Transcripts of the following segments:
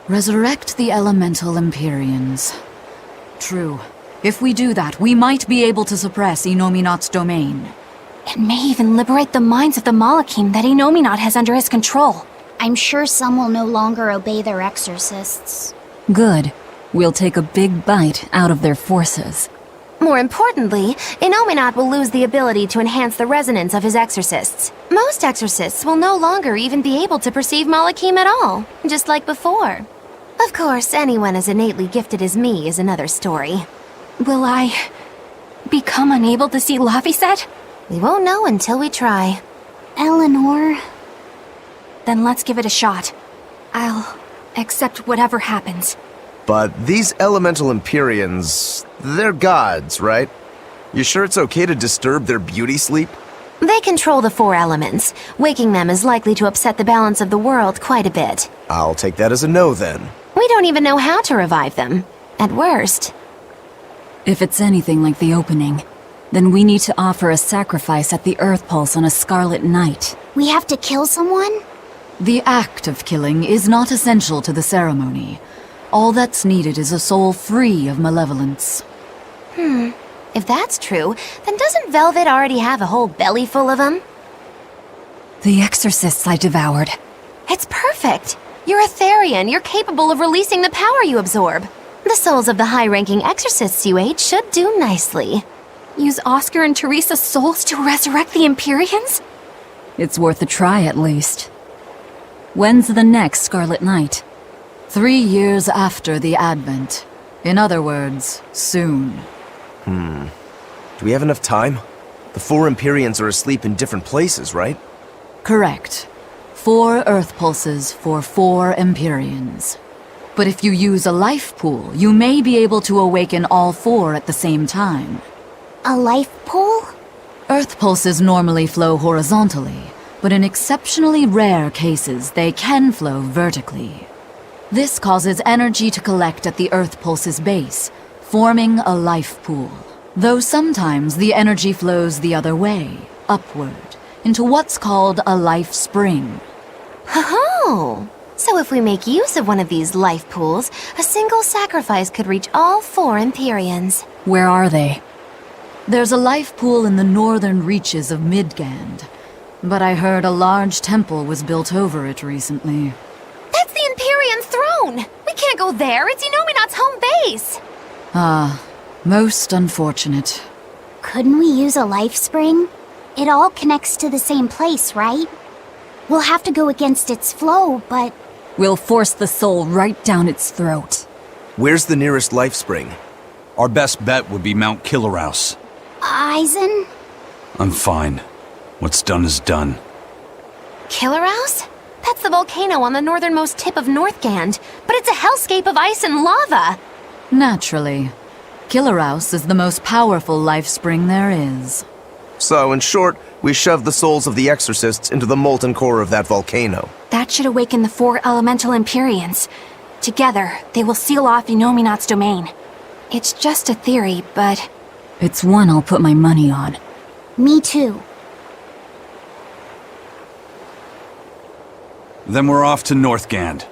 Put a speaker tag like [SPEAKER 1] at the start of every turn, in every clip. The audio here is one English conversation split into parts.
[SPEAKER 1] Resurrect the elemental Empyreans. True. If we do that, we might be able to suppress Inominat's domain.
[SPEAKER 2] It may even liberate the minds of the Malachim that Inominat has under his control.
[SPEAKER 3] I'm sure some will no longer obey their exorcists.
[SPEAKER 4] Good. We'll take a big bite out of their forces.
[SPEAKER 2] More importantly, Inominat will lose the ability to enhance the resonance of his exorcists. Most exorcists will no longer even be able to perceive Malachim at all, just like before. Of course, anyone as innately gifted as me is another story. Will I become unable to see Laphicet? We won't know until we try.
[SPEAKER 3] Eleanor...
[SPEAKER 2] Then let's give it a shot. I'll accept whatever happens.
[SPEAKER 5] But these elemental Empyreans, they're gods, right? You sure it's okay to disturb their beauty sleep?
[SPEAKER 2] They control the 4 elements. Waking them is likely to upset the balance of the world quite a bit.
[SPEAKER 5] I'll take that as a no then.
[SPEAKER 2] We don't even know how to revive them. At worst.
[SPEAKER 4] If it's anything like the opening, then we need to offer a sacrifice at the Earth Pulse on a scarlet night.
[SPEAKER 3] We have to kill someone?
[SPEAKER 1] The act of killing is not essential to the ceremony. All that's needed is a soul free of malevolence.
[SPEAKER 2] If that's true, then doesn't Velvet already have a whole belly full of them?
[SPEAKER 4] The exorcists I devoured.
[SPEAKER 2] It's perfect! You're a Therian. You're capable of releasing the power you absorb. The souls of the high-ranking exorcists you ate should do nicely. Use Oscar and Teresa's souls to resurrect the Empyreans?
[SPEAKER 4] It's worth a try at least. When's the next Scarlet Night?
[SPEAKER 1] 3 years after the Advent. In other words, soon.
[SPEAKER 5] Do we have enough time? The 4 Empyreans are asleep in different places, right?
[SPEAKER 1] Correct. 4 Earth Pulses for 4 Empyreans. But if you use a life pool, you may be able to awaken all 4 at the same time.
[SPEAKER 3] A life pool?
[SPEAKER 1] Earth Pulses normally flow horizontally, but in exceptionally rare cases, they can flow vertically. This causes energy to collect at the Earth Pulse's base, forming a life pool. Though sometimes the energy flows the other way, upward, into what's called a life spring.
[SPEAKER 2] Oh! So if we make use of one of these life pools, a single sacrifice could reach all 4 Empyreans.
[SPEAKER 4] Where are they?
[SPEAKER 1] There's a life pool in the northern reaches of Midgand, but I heard a large temple was built over it recently.
[SPEAKER 2] That's the Empyrean throne! We can't go there, it's Inominat's home base!
[SPEAKER 1] Most unfortunate.
[SPEAKER 3] Couldn't we use a life spring? It all connects to the same place, right? We'll have to go against its flow, but...
[SPEAKER 4] We'll force the soul right down its throat.
[SPEAKER 5] Where's the nearest life spring?
[SPEAKER 6] Our best bet would be Mount Killerhouse.
[SPEAKER 3] Eisen?
[SPEAKER 6] I'm fine. What's done is done.
[SPEAKER 2] Killerhouse? That's the volcano on the northernmost tip of Northgand, but it's a hellscape of ice and lava!
[SPEAKER 1] Naturally. Killerhouse is the most powerful life spring there is.
[SPEAKER 5] So, in short, we shove the souls of the exorcists into the molten core of that volcano.
[SPEAKER 2] That should awaken the 4 elemental Empyreans. Together, they will seal off Inominat's domain. It's just a theory, but...
[SPEAKER 4] It's one I'll put my money on.
[SPEAKER 3] Me too.
[SPEAKER 6] Then we're off to Northgand.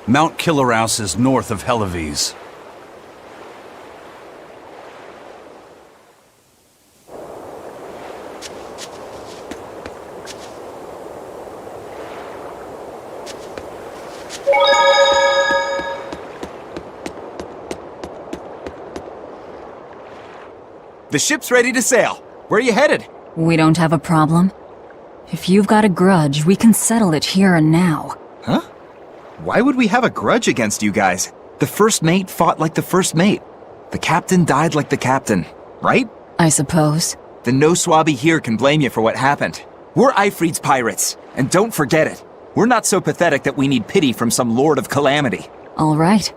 [SPEAKER 6] Mount Killerhouse is north of Helives.
[SPEAKER 7] The ship's ready to sail. Where are you headed?
[SPEAKER 4] We don't have a problem. If you've got a grudge, we can settle it here and now.
[SPEAKER 7] Huh? Why would we have a grudge against you guys? The first mate fought like the first mate. The captain died like the captain, right?
[SPEAKER 4] I suppose.
[SPEAKER 7] Then no swabby here can blame you for what happened. We're Ifrit's pirates, and don't forget it. We're not so pathetic that we need pity from some lord of calamity.
[SPEAKER 4] All right.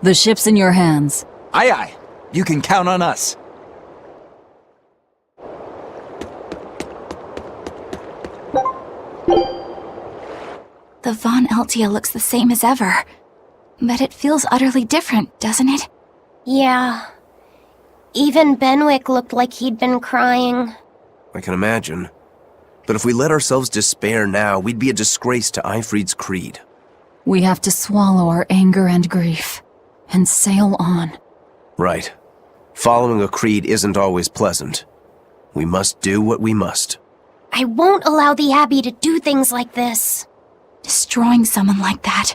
[SPEAKER 4] The ship's in your hands.
[SPEAKER 7] Aye aye. You can count on us.
[SPEAKER 2] The Von Eltia looks the same as ever. But it feels utterly different, doesn't it?
[SPEAKER 3] Yeah. Even Benwick looked like he'd been crying.
[SPEAKER 5] I can imagine. But if we let ourselves despair now, we'd be a disgrace to Ifrit's creed.
[SPEAKER 4] We have to swallow our anger and grief, and sail on.
[SPEAKER 5] Right. Following a creed isn't always pleasant. We must do what we must.
[SPEAKER 3] I won't allow the Abbey to do things like this.
[SPEAKER 4] Destroying someone like that,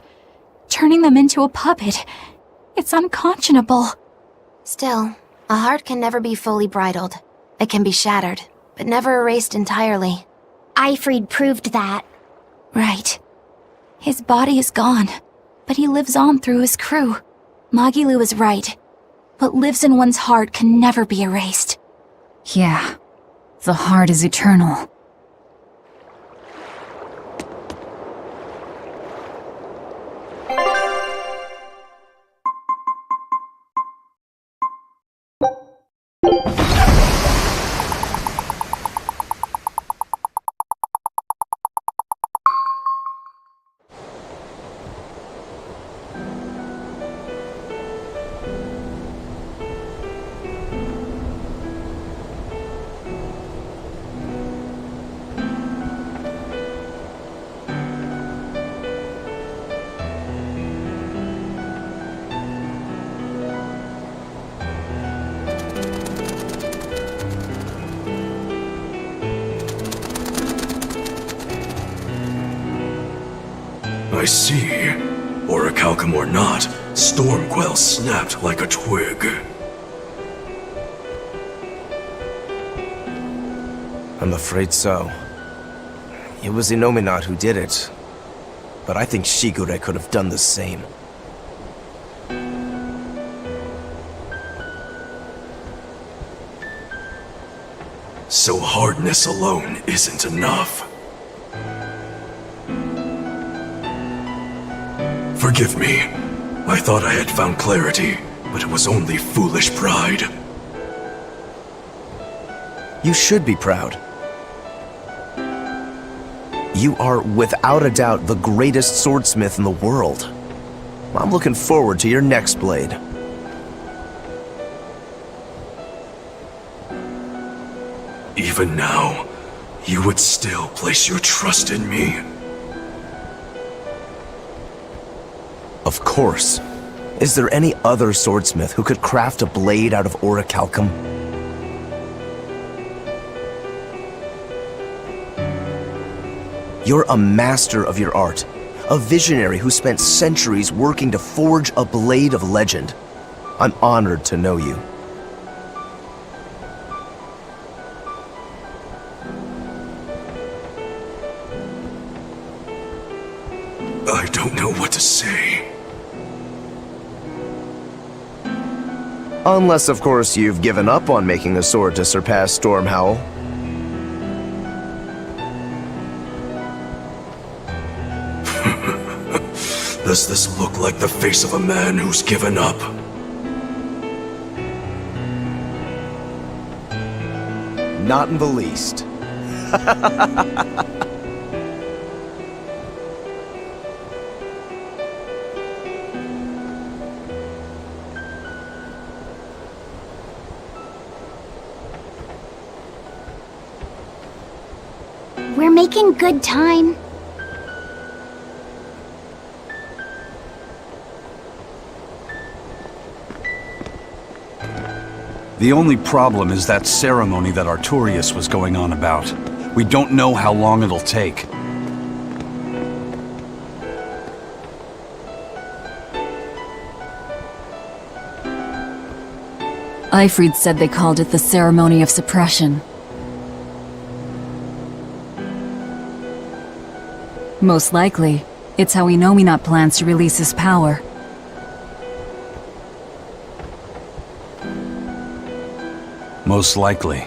[SPEAKER 4] turning them into a puppet, it's unconscionable.
[SPEAKER 2] Still, a heart can never be fully bridled. It can be shattered, but never erased entirely.
[SPEAKER 3] Eifried proved that.
[SPEAKER 4] Right. His body is gone, but he lives on through his crew. Magilu is right. What lives in one's heart can never be erased. Yeah, the heart is eternal.
[SPEAKER 8] I see. Orichalcum or not, Stormquell snapped like a twig.
[SPEAKER 5] I'm afraid so. It was Inominat who did it. But I think Shigure could have done the same.
[SPEAKER 8] So hardness alone isn't enough. Forgive me. I thought I had found clarity, but it was only foolish pride.
[SPEAKER 5] You should be proud. You are, without a doubt, the greatest swordsmith in the world. I'm looking forward to your next blade.
[SPEAKER 8] Even now, you would still place your trust in me.
[SPEAKER 5] Of course. Is there any other swordsmith who could craft a blade out of orichalcum? You're a master of your art, a visionary who spent centuries working to forge a blade of legend. I'm honored to know you.
[SPEAKER 8] I don't know what to say.
[SPEAKER 5] Unless, of course, you've given up on making a sword to surpass Stormhowl.
[SPEAKER 8] Does this look like the face of a man who's given up?
[SPEAKER 5] Not in the least.
[SPEAKER 3] We're making good time.
[SPEAKER 6] The only problem is that ceremony that Arturius was going on about. We don't know how long it'll take.
[SPEAKER 4] Eifried said they called it the Ceremony of Suppression. Most likely, it's how Inominat plans to release his power.
[SPEAKER 6] Most likely.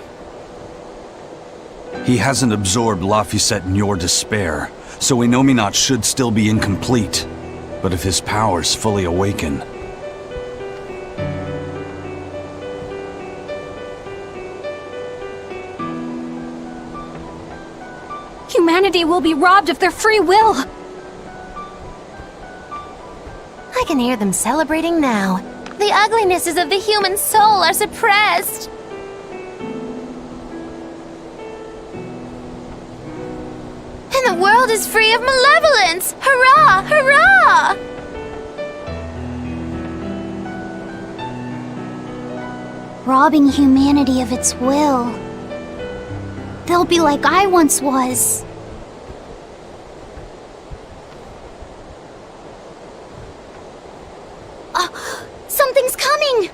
[SPEAKER 6] He hasn't absorbed Laphicet in your despair, so Inominat should still be incomplete. But if his powers fully awaken...
[SPEAKER 4] Humanity will be robbed of their free will!
[SPEAKER 2] I can hear them celebrating now. The uglinesses of the human soul are suppressed. And the world is free of malevolence! Hurrah! Hurrah!
[SPEAKER 3] Robbing humanity of its will. They'll be like I once was. Something's coming!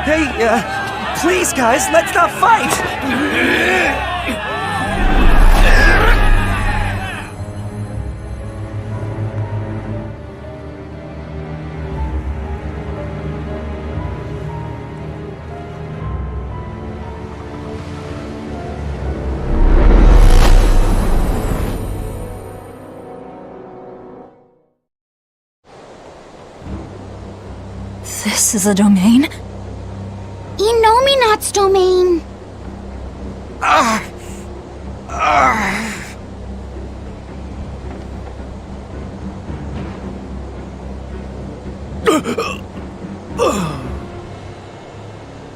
[SPEAKER 7] Hey, please guys, let's not fight!
[SPEAKER 4] This is a domain?
[SPEAKER 3] Inominat's domain.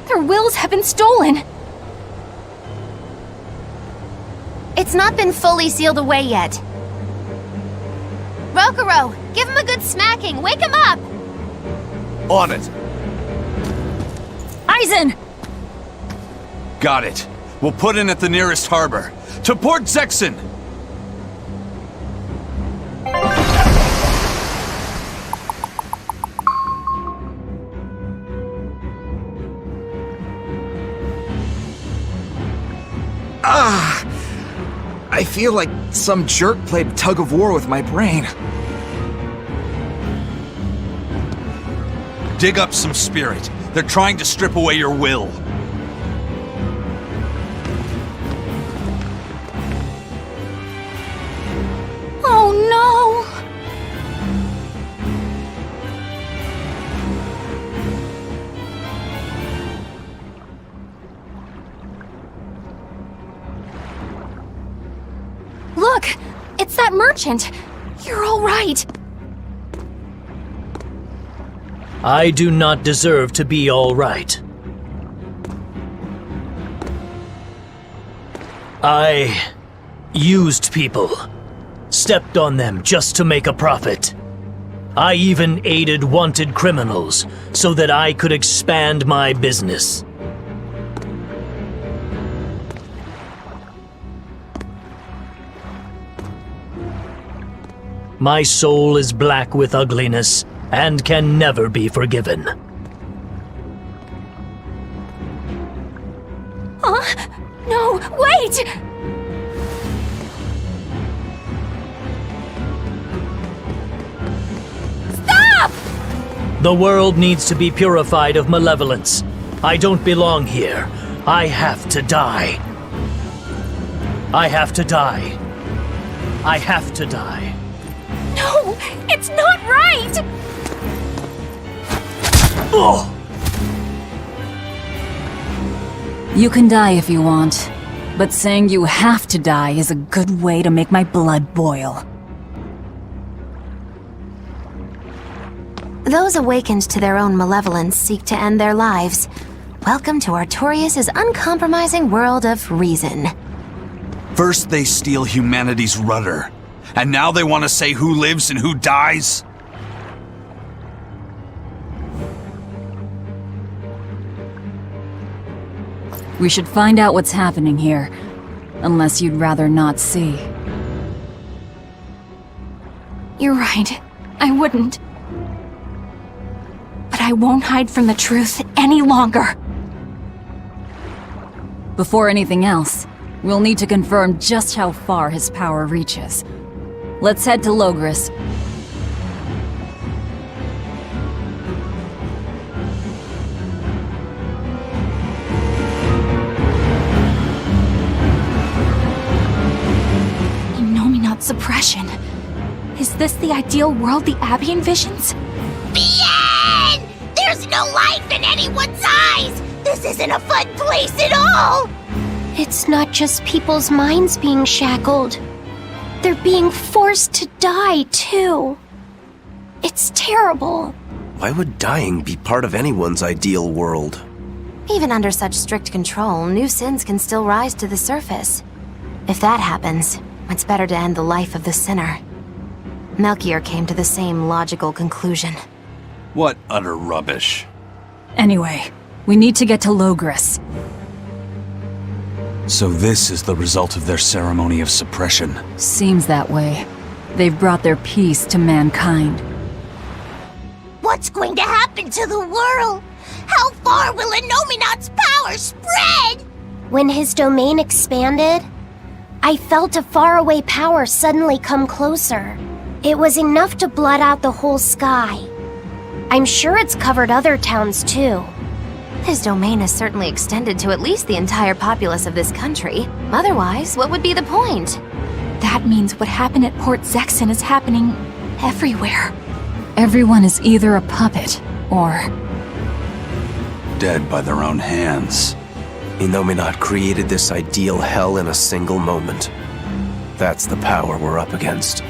[SPEAKER 4] Their wills have been stolen!
[SPEAKER 2] It's not been fully sealed away yet. Rokuro, give him a good smacking! Wake him up!
[SPEAKER 6] On it!
[SPEAKER 4] Aizen!
[SPEAKER 6] Got it. We'll put in at the nearest harbor. To Port Zexen!
[SPEAKER 7] I feel like some jerk played tug of war with my brain.
[SPEAKER 6] Dig up some spirit. They're trying to strip away your will.
[SPEAKER 4] Oh no! Look! It's that merchant! You're all right!
[SPEAKER 9] I do not deserve to be all right. I used people, stepped on them just to make a profit. I even aided wanted criminals so that I could expand my business. My soul is black with ugliness and can never be forgiven.
[SPEAKER 4] No, wait! Stop!
[SPEAKER 9] The world needs to be purified of malevolence. I don't belong here. I have to die. I have to die. I have to die.
[SPEAKER 4] No, it's not right!
[SPEAKER 9] Oh!
[SPEAKER 1] You can die if you want, but saying you have to die is a good way to make my blood boil.
[SPEAKER 2] Those awakened to their own malevolence seek to end their lives. Welcome to Artorias' uncompromising world of reason.
[SPEAKER 6] First they steal humanity's rudder, and now they want to say who lives and who dies?
[SPEAKER 1] We should find out what's happening here, unless you'd rather not see.
[SPEAKER 4] You're right. I wouldn't. But I won't hide from the truth any longer.
[SPEAKER 1] Before anything else, we'll need to confirm just how far his power reaches. Let's head to Logris.
[SPEAKER 4] Innominate suppression. Is this the ideal world the Abbey envisions?
[SPEAKER 3] The end! There's no life in anyone's eyes! This isn't a fun place at all! It's not just people's minds being shackled. They're being forced to die, too. It's terrible.
[SPEAKER 5] Why would dying be part of anyone's ideal world?
[SPEAKER 2] Even under such strict control, new sins can still rise to the surface. If that happens, it's better to end the life of the sinner. Melchior came to the same logical conclusion.
[SPEAKER 6] What utter rubbish.
[SPEAKER 1] Anyway, we need to get to Logris.
[SPEAKER 6] So this is the result of their ceremony of suppression.
[SPEAKER 1] Seems that way. They've brought their peace to mankind.
[SPEAKER 3] What's going to happen to the world? How far will Innominate's power spread? When his domain expanded, I felt a faraway power suddenly come closer. It was enough to blot out the whole sky. I'm sure it's covered other towns too.
[SPEAKER 2] His domain is certainly extended to at least the entire populace of this country. Otherwise, what would be the point?
[SPEAKER 4] That means what happened at Port Zexon is happening everywhere.
[SPEAKER 1] Everyone is either a puppet, or...
[SPEAKER 6] Dead by their own hands.
[SPEAKER 5] Innominate created this ideal hell in a single moment. That's the power we're up against.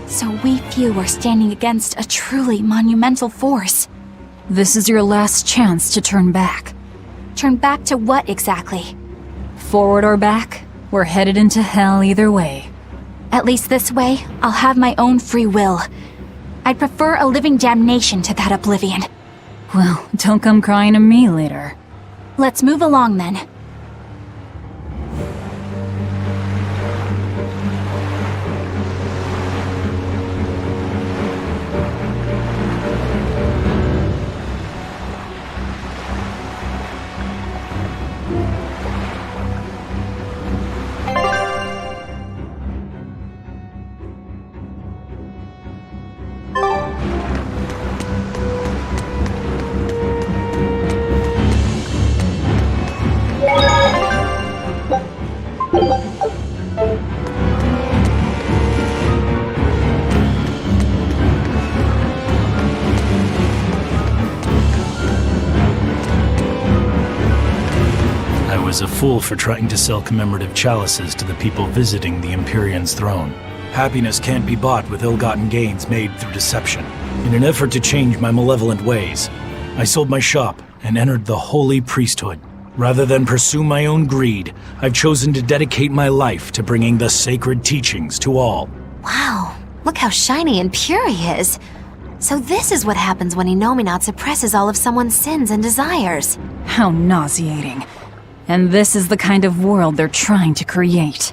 [SPEAKER 4] So we few are standing against a truly monumental force.
[SPEAKER 1] This is your last chance to turn back.
[SPEAKER 4] Turn back to what exactly?
[SPEAKER 1] Forward or back, we're headed into hell either way.
[SPEAKER 4] At least this way, I'll have my own free will. I'd prefer a living damnation to that oblivion.
[SPEAKER 1] Well, don't come crying to me later.
[SPEAKER 4] Let's move along then.
[SPEAKER 9] I was a fool for trying to sell commemorative chalices to the people visiting the Empyrean's throne. Happiness can't be bought with ill-gotten gains made through deception. In an effort to change my malevolent ways, I sold my shop and entered the holy priesthood. Rather than pursue my own greed, I've chosen to dedicate my life to bringing the sacred teachings to all.
[SPEAKER 2] Wow, look how shiny and pure he is. So this is what happens when Innominate suppresses all of someone's sins and desires.
[SPEAKER 1] How nauseating. And this is the kind of world they're trying to create.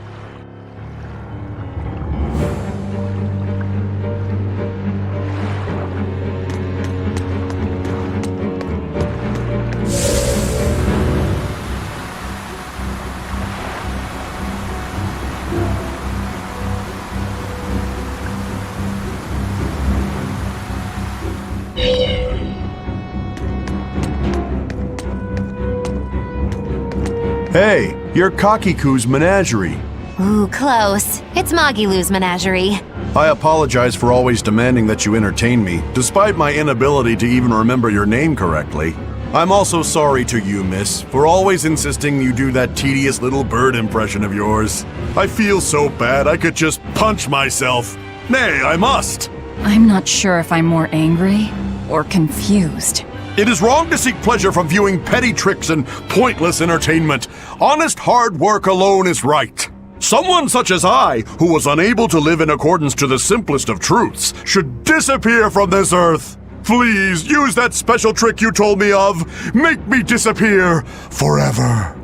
[SPEAKER 10] Hey, you're Kakiku's menagerie.
[SPEAKER 2] Ooh, close. It's Magilu's menagerie.
[SPEAKER 10] I apologize for always demanding that you entertain me, despite my inability to even remember your name correctly. I'm also sorry to you, miss, for always insisting you do that tedious little bird impression of yours. I feel so bad I could just punch myself. Nay, I must.
[SPEAKER 1] I'm not sure if I'm more angry or confused.
[SPEAKER 10] It is wrong to seek pleasure from viewing petty tricks and pointless entertainment. Honest hard work alone is right. Someone such as I, who was unable to live in accordance to the simplest of truths, should disappear from this earth. Please, use that special trick you told me of. Make me disappear forever.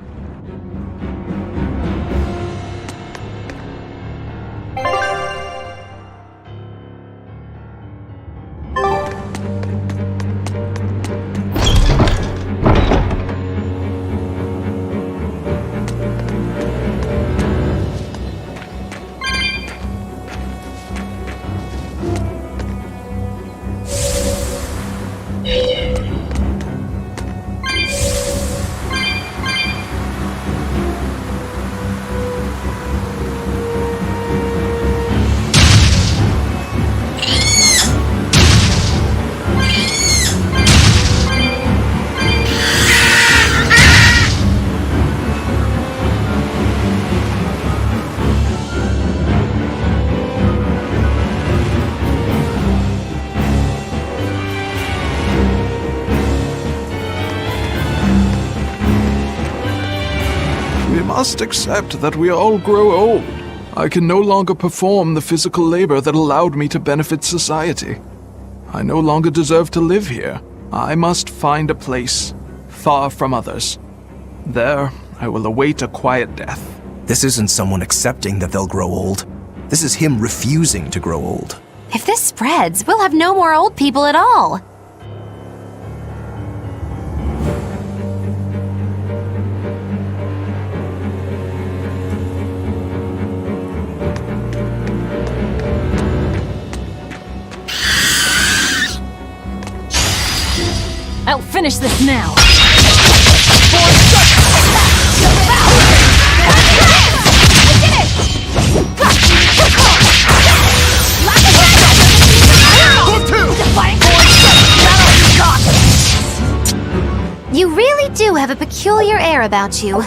[SPEAKER 11] must accept that we all grow old. I can no longer perform the physical labor that allowed me to benefit society. I no longer deserve to live here. I must find a place far from others. There, I will await a quiet death.
[SPEAKER 5] This isn't someone accepting that they'll grow old. This is him refusing to grow old.
[SPEAKER 2] If this spreads, we'll have no more old people at all.
[SPEAKER 1] I'll finish this now.
[SPEAKER 2] You really do have a peculiar air about you.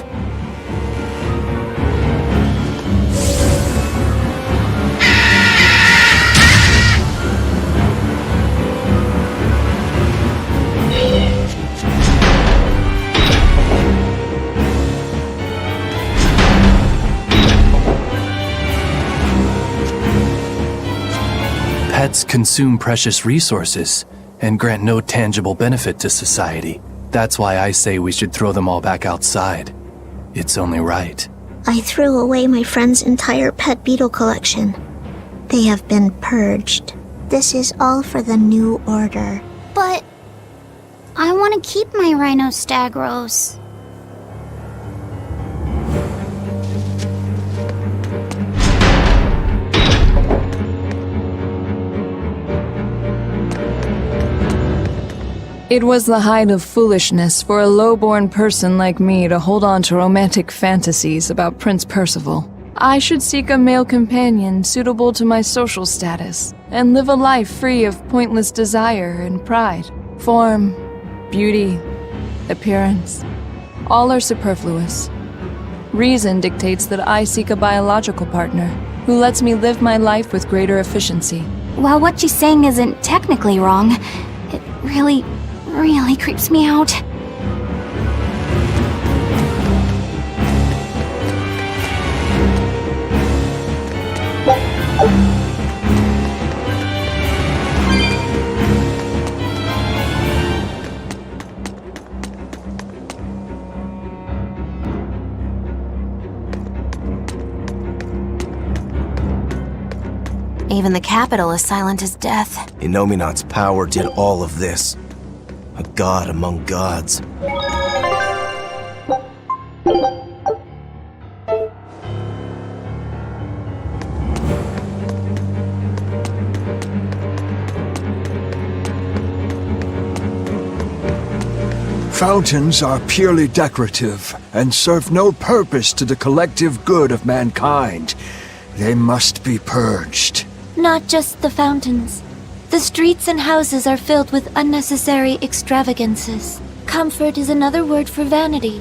[SPEAKER 12] Pets consume precious resources and grant no tangible benefit to society. That's why I say we should throw them all back outside. It's only right.
[SPEAKER 3] I threw away my friend's entire pet beetle collection. They have been purged. This is all for the new order.
[SPEAKER 13] But I want to keep my rhinostagros.
[SPEAKER 14] It was the height of foolishness for a low-born person like me to hold on to romantic fantasies about Prince Percival. I should seek a male companion suitable to my social status, and live a life free of pointless desire and pride. Form, beauty, appearance, all are superfluous. Reason dictates that I seek a biological partner, who lets me live my life with greater efficiency.
[SPEAKER 4] While what she's saying isn't technically wrong, it really creeps me out.
[SPEAKER 2] Even the capital is silent as death.
[SPEAKER 5] Innominat's power did all of this. A god among gods.
[SPEAKER 15] Fountains are purely decorative and serve no purpose to the collective good of mankind. They must be purged.
[SPEAKER 16] Not just the fountains. The streets and houses are filled with unnecessary extravagances. Comfort is another word for vanity.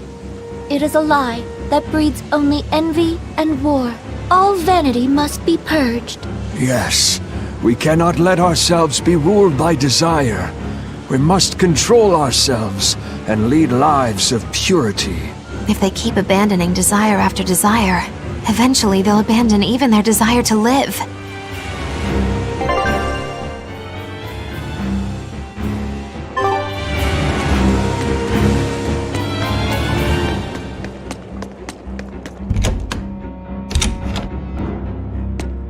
[SPEAKER 16] It is a lie that breeds only envy and war. All vanity must be purged.
[SPEAKER 15] Yes, we cannot let ourselves be ruled by desire. We must control ourselves and lead lives of purity.
[SPEAKER 2] If they keep abandoning desire after desire, eventually they'll abandon even their desire to live.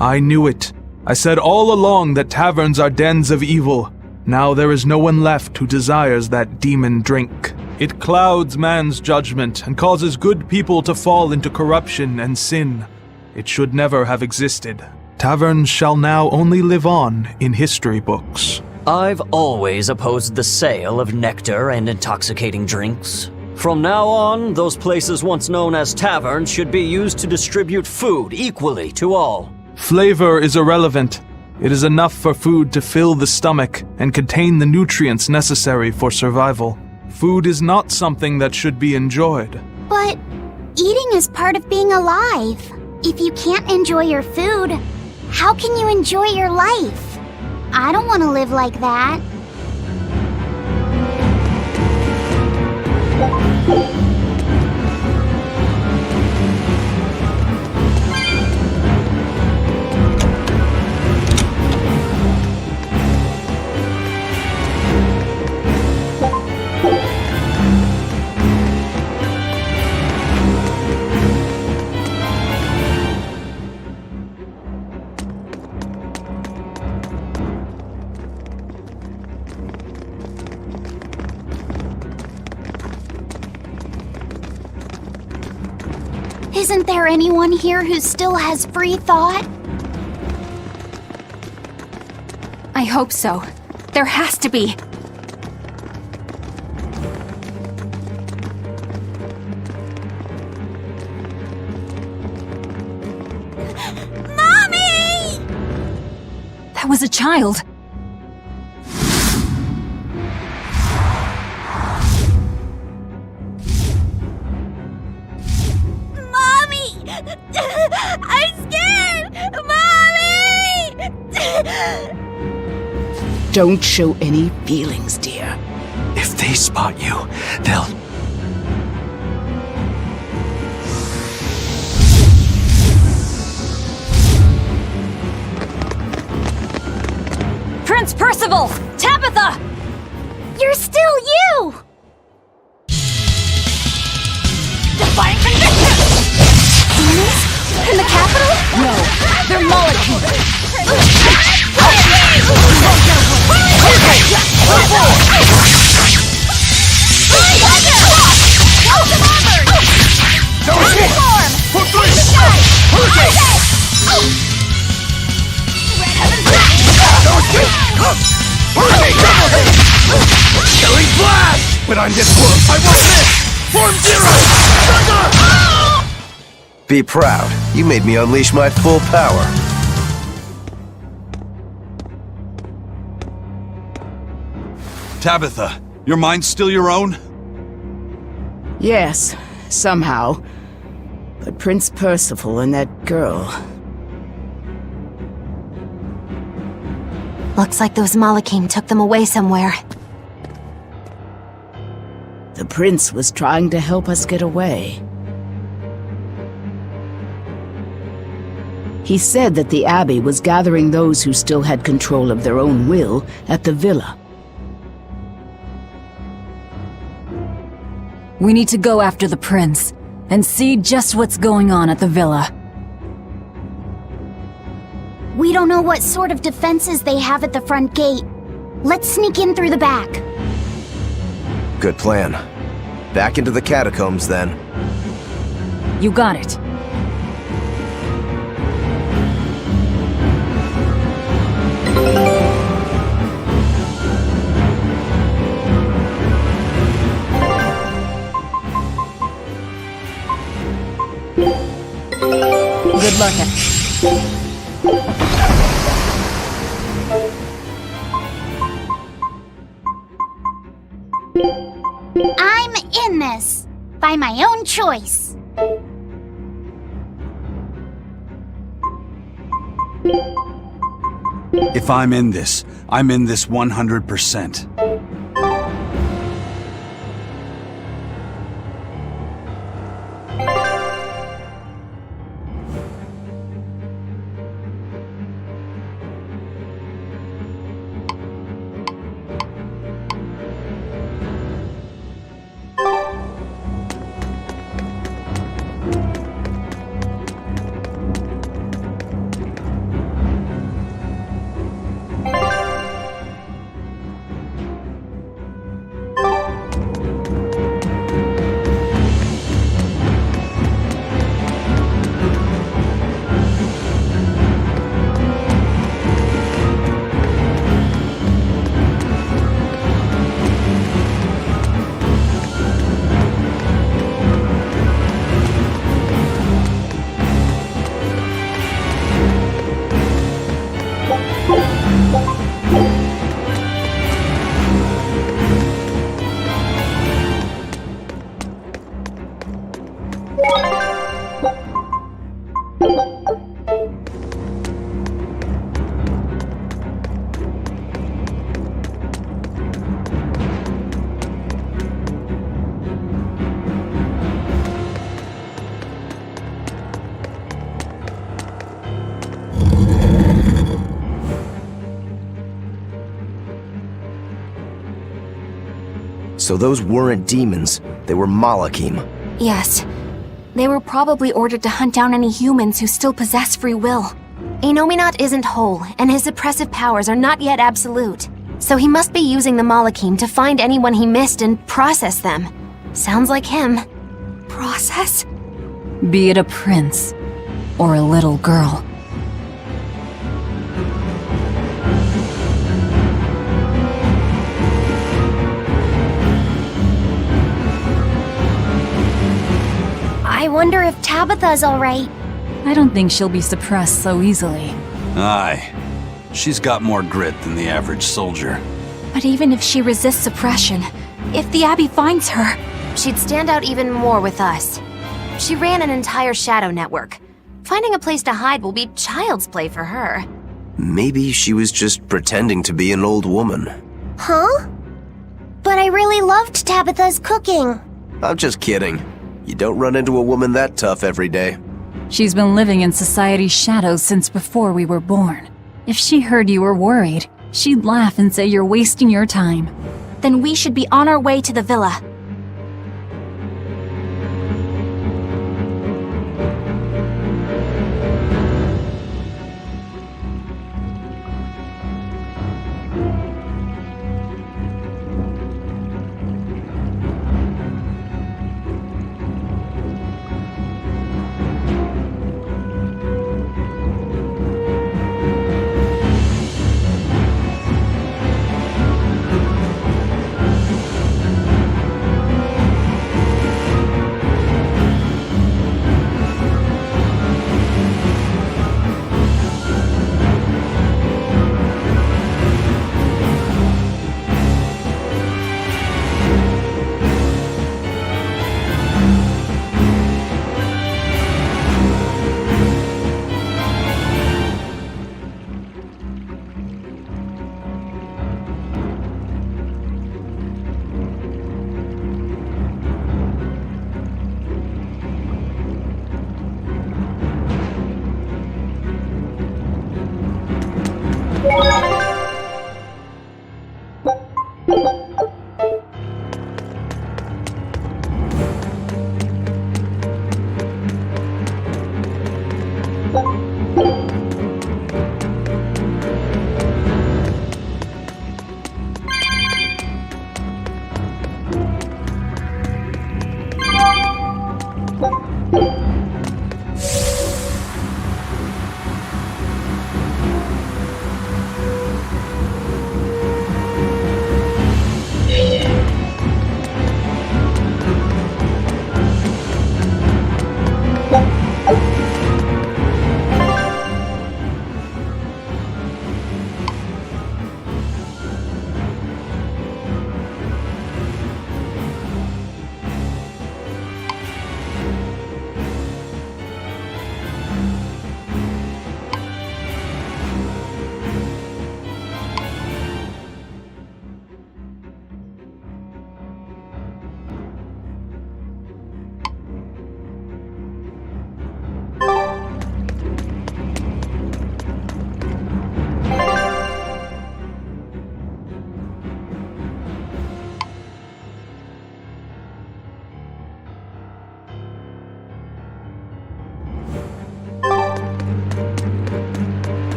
[SPEAKER 11] I knew it. I said all along that taverns are dens of evil. Now there is no one left who desires that demon drink. It clouds man's judgment and causes good people to fall into corruption and sin. It should never have existed. Taverns shall now only live on in history books.
[SPEAKER 17] I've always opposed the sale of nectar and intoxicating drinks. From now on, those places once known as taverns should be used to distribute food equally to all.
[SPEAKER 11] Flavor is irrelevant. It is enough for food to fill the stomach and contain the nutrients necessary for survival. Food is not something that should be enjoyed.
[SPEAKER 13] But eating is part of being alive. If you can't enjoy your food, how can you enjoy your life? I don't want to live like that. Isn't there anyone here who still has free thought?
[SPEAKER 4] I hope so. There has to be.
[SPEAKER 13] Mommy!
[SPEAKER 4] That was a child.
[SPEAKER 3] Mommy! I'm scared! Mommy!
[SPEAKER 18] Don't show any feelings, dear.
[SPEAKER 15] If they spot you, they'll...
[SPEAKER 4] Prince Percival! Tabitha!
[SPEAKER 13] You're still you!
[SPEAKER 4] Divine conviction! Demons? In the capital? No, they're Malekith.
[SPEAKER 10] Killing blast! But I'm this close. I won't miss! Form zero!
[SPEAKER 5] Be proud. You made me unleash my full power.
[SPEAKER 6] Tabitha, your mind's still your own?
[SPEAKER 18] Yes, somehow. But Prince Percival and that girl...
[SPEAKER 2] Looks like those Malachim took them away somewhere.
[SPEAKER 18] The prince was trying to help us get away. He said that the Abbey was gathering those who still had control of their own will at the villa.
[SPEAKER 1] We need to go after the prince and see just what's going on at the villa.
[SPEAKER 13] We don't know what sort of defenses they have at the front gate. Let's sneak in through the back.
[SPEAKER 5] Good plan. Back into the catacombs, then.
[SPEAKER 1] You got it. Good luck.
[SPEAKER 13] I'm in this, by my own choice.
[SPEAKER 6] If I'm in this 100%.
[SPEAKER 5] So those weren't demons, they were Malachim.
[SPEAKER 2] Yes. They were probably ordered to hunt down any humans who still possess free will. Inominat isn't whole, and his suppressive powers are not yet absolute. So he must be using the Malachim to find anyone he missed and process them. Sounds like him. Process?
[SPEAKER 1] Be it a prince or a little girl.
[SPEAKER 3] I wonder if Tabitha's alright.
[SPEAKER 1] I don't think she'll be suppressed so easily.
[SPEAKER 6] Aye. She's got more grit than the average soldier.
[SPEAKER 4] But even if she resists suppression, if the Abbey finds her...
[SPEAKER 2] She'd stand out even more with us. She ran an entire shadow network. Finding a place to hide will be child's play for her.
[SPEAKER 5] Maybe she was just pretending to be an old woman.
[SPEAKER 3] Huh? But I really loved Tabitha's cooking.
[SPEAKER 5] I'm just kidding. You don't run into a woman that tough every day.
[SPEAKER 1] She's been living in society's shadows since before we were born. If she heard you were worried, she'd laugh and say you're wasting your time.
[SPEAKER 4] Then we should be on our way to the villa.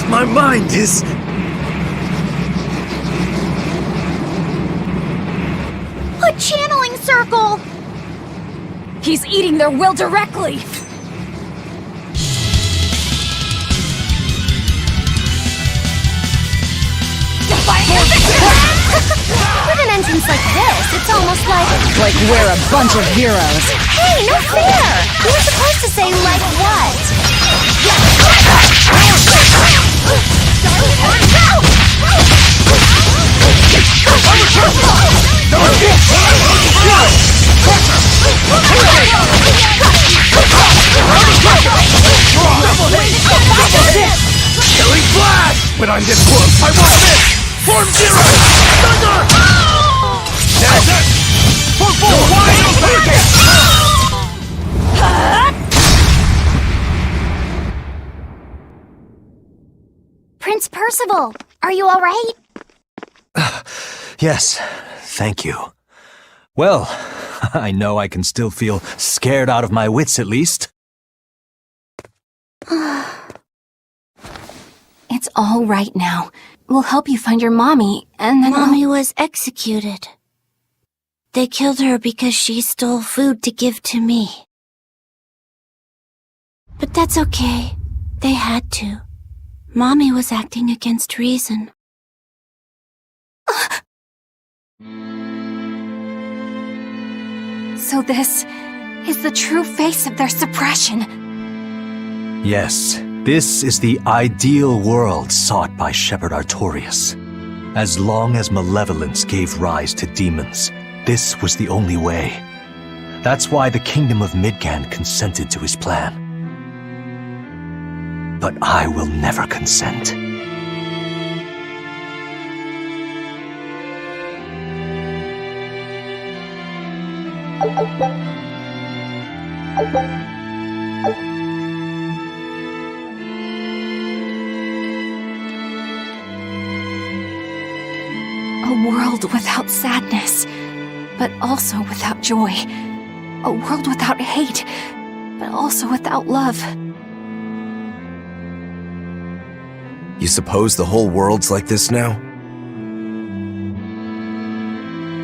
[SPEAKER 19] My mind is...
[SPEAKER 13] A channeling circle!
[SPEAKER 4] He's eating their will directly!
[SPEAKER 2] With an entrance like this, it's almost like...
[SPEAKER 1] Like we're a bunch of heroes.
[SPEAKER 2] Hey, no fair! You were supposed to say, like what?
[SPEAKER 19] Killing Flash! When I'm this close, I want this! Form Zero! Thunder! That's it! For wide
[SPEAKER 13] Prince Percival, are you alright?
[SPEAKER 7] Yes, thank you. Well, I know I can still feel scared out of my wits at least.
[SPEAKER 4] It's all right now. We'll help you find your mommy, and then
[SPEAKER 16] Mommy was executed. They killed her because she stole food to give to me. But that's okay. They had to. Mommy was acting against reason.
[SPEAKER 4] So this is the true face of their suppression.
[SPEAKER 7] Yes, this is the ideal world sought by Shepherd Artorias. As long as malevolence gave rise to demons, this was the only way. That's why the Kingdom of Midgand consented to his plan. But I will never consent.
[SPEAKER 4] A world without sadness, but also without joy. A world without hate, but also without love.
[SPEAKER 5] You suppose the whole world's like this now?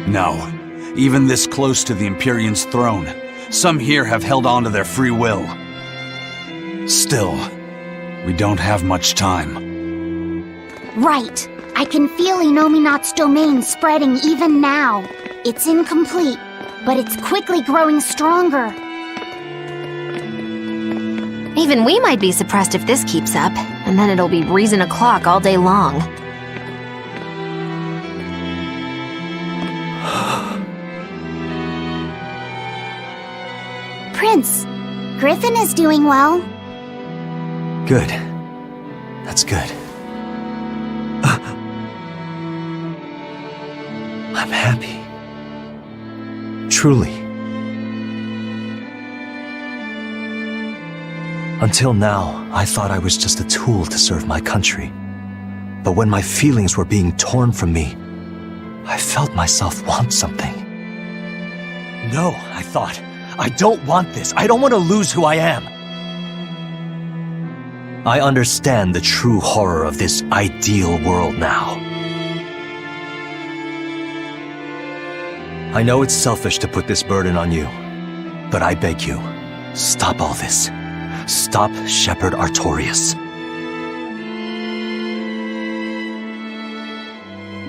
[SPEAKER 6] No. Even this close to the Empyrean's throne, some here have held on to their free will. Still, we don't have much time.
[SPEAKER 13] Right. I can feel Inominat's domain spreading even now. It's incomplete, but it's quickly growing stronger.
[SPEAKER 2] Even we might be suppressed if this keeps up, and then it'll be reason o'clock all day long.
[SPEAKER 13] Prince, Griffin is doing well.
[SPEAKER 7] Good. That's good. I'm happy. Truly. Until now, I thought I was just a tool to serve my country. But when my feelings were being torn from me, I felt myself want something. No, I thought. I don't want this. I don't want to lose who I am. I understand the true horror of this ideal world now. I know it's selfish to put this burden on you, but I beg you, stop all this. Stop Shepherd Artorias.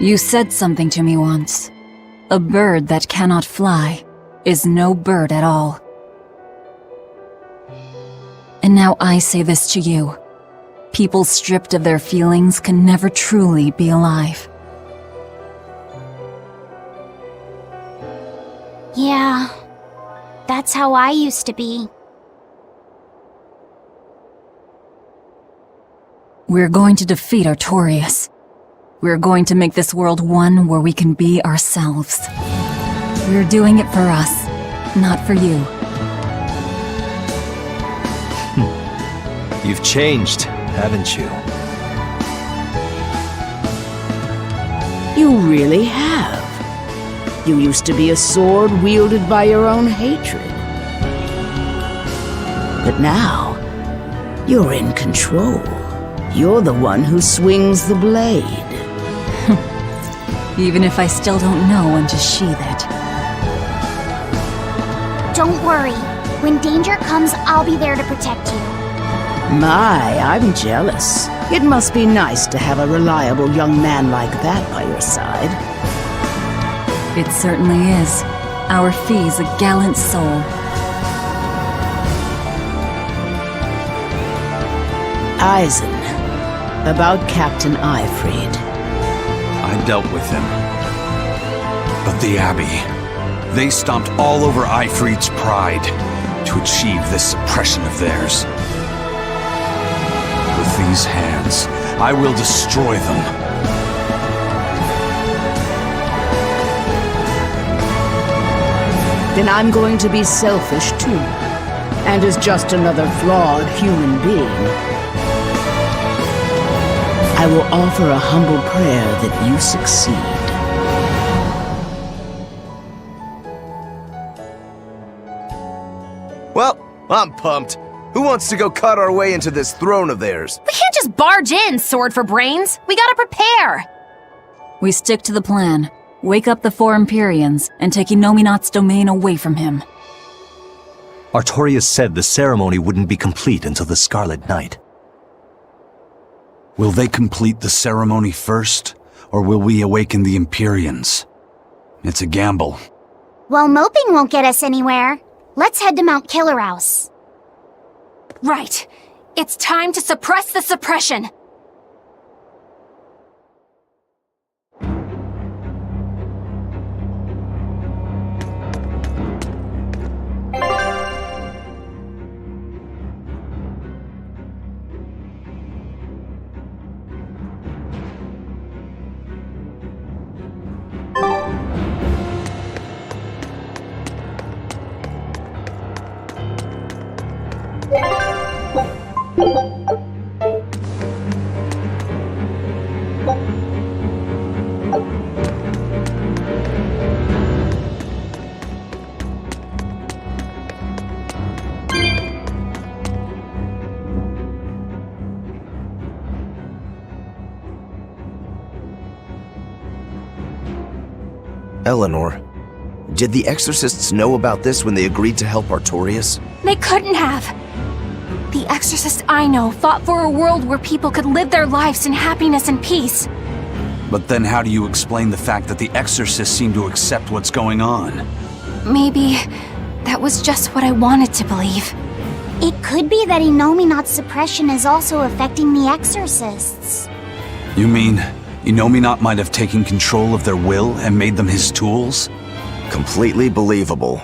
[SPEAKER 1] You said something to me once. A bird that cannot fly is no bird at all. And now I say this to you. People stripped of their feelings can never truly be alive.
[SPEAKER 13] Yeah, that's how I used to be.
[SPEAKER 1] We're going to defeat Artorias. We're going to make this world one where we can be ourselves. We're doing it for us, not for you.
[SPEAKER 7] You've changed, haven't you?
[SPEAKER 18] You really have. You used to be a sword wielded by your own hatred. But now, you're in control. You're the one who swings the blade.
[SPEAKER 1] Even if I still don't know when to sheath it.
[SPEAKER 13] Don't worry. When danger comes, I'll be there to protect you.
[SPEAKER 18] My, I'm jealous. It must be nice to have a reliable young man like that by your side.
[SPEAKER 1] It certainly is. Our Fee's a gallant soul.
[SPEAKER 18] Eisen, about Captain Eifried.
[SPEAKER 6] I dealt with him. But the Abbey, they stomped all over Eifried's pride to achieve this suppression of theirs. With these hands, I will destroy them.
[SPEAKER 18] Then I'm going to be selfish too, and as just another flawed human being. I will offer a humble prayer that you succeed.
[SPEAKER 5] Well, I'm pumped. Who wants to go cut our way into this throne of theirs?
[SPEAKER 2] We can't just barge in, Sword for Brains. We gotta prepare.
[SPEAKER 1] We stick to the plan. Wake up the 4 Empyreans and take Inominat's domain away from him.
[SPEAKER 7] Artorias said the ceremony wouldn't be complete until the Scarlet Night.
[SPEAKER 6] Will they complete the ceremony first, or will we awaken the Empyreans? It's a gamble.
[SPEAKER 13] Well, moping won't get us anywhere. Let's head to Mount Killerhouse.
[SPEAKER 2] Right. It's time to suppress the suppression.
[SPEAKER 5] Eleanor, did the Exorcists know about this when they agreed to help Artorias?
[SPEAKER 2] They couldn't have. The exorcists I know fought for a world where people could live their lives in happiness and peace.
[SPEAKER 6] But then how do you explain the fact that the Exorcists seem to accept what's going on?
[SPEAKER 2] Maybe that was just what I wanted to believe.
[SPEAKER 13] It could be that Inominat's suppression is also affecting the exorcists.
[SPEAKER 6] You mean Inominat might have taken control of their will and made them his tools?
[SPEAKER 5] Completely believable.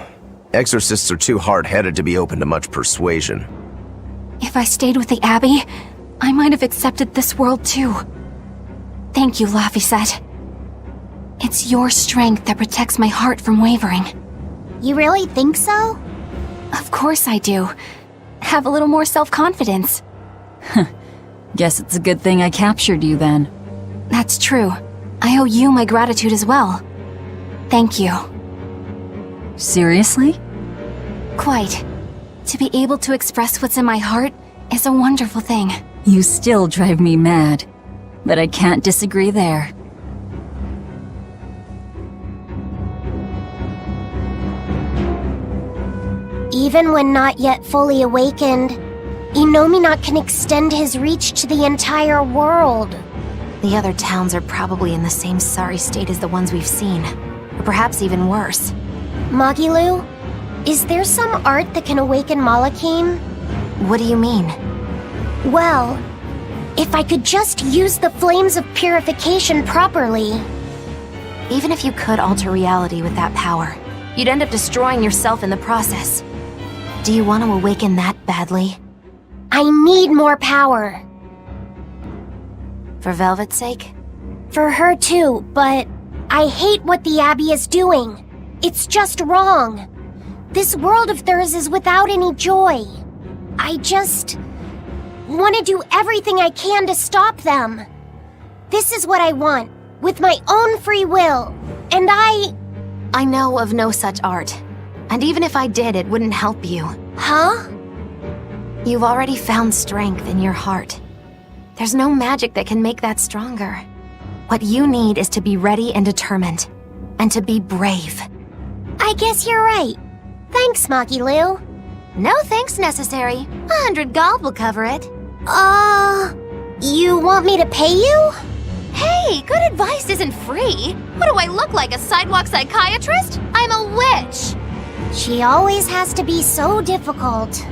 [SPEAKER 5] Exorcists are too hard-headed to be open to much persuasion.
[SPEAKER 2] If I stayed with the Abbey, I might have accepted this world too. Thank you, Laphicet. It's your strength that protects my heart from wavering.
[SPEAKER 13] You really think so?
[SPEAKER 2] Of course I do. Have a little more self-confidence.
[SPEAKER 1] Guess it's a good thing I captured you then.
[SPEAKER 2] That's true. I owe you my gratitude as well. Thank you.
[SPEAKER 1] Seriously?
[SPEAKER 2] Quite. To be able to express what's in my heart is a wonderful thing.
[SPEAKER 1] You still drive me mad, but I can't disagree there.
[SPEAKER 13] Even when not yet fully awakened, Inominat can extend his reach to the entire world.
[SPEAKER 2] The other towns are probably in the same sorry state as the ones we've seen, or perhaps even worse.
[SPEAKER 13] Magilu, is there some art that can awaken Malachim?
[SPEAKER 2] What do you mean?
[SPEAKER 3] Well, if I could just use the flames of purification properly.
[SPEAKER 2] Even if you could alter reality with that power, you'd end up destroying yourself in the process. Do you want to awaken that badly?
[SPEAKER 3] I need more power.
[SPEAKER 2] For Velvet's sake?
[SPEAKER 3] For her too, but I hate what the Abbey is doing. It's just wrong. This world of theirs is without any joy. I just want to do everything I can to stop them. This is what I want, with my own free will, and
[SPEAKER 2] I know of no such art. And even if I did, it wouldn't help you.
[SPEAKER 3] Huh?
[SPEAKER 2] You've already found strength in your heart. There's no magic that can make that stronger. What you need is to be ready and determined, and to be brave.
[SPEAKER 3] I guess you're right. Thanks, Magilu.
[SPEAKER 2] No thanks necessary. 100 gold will cover it.
[SPEAKER 3] You want me to pay you?
[SPEAKER 2] Hey, good advice isn't free. What do I look like, a sidewalk psychiatrist? I'm a witch.
[SPEAKER 3] She always has to be so difficult.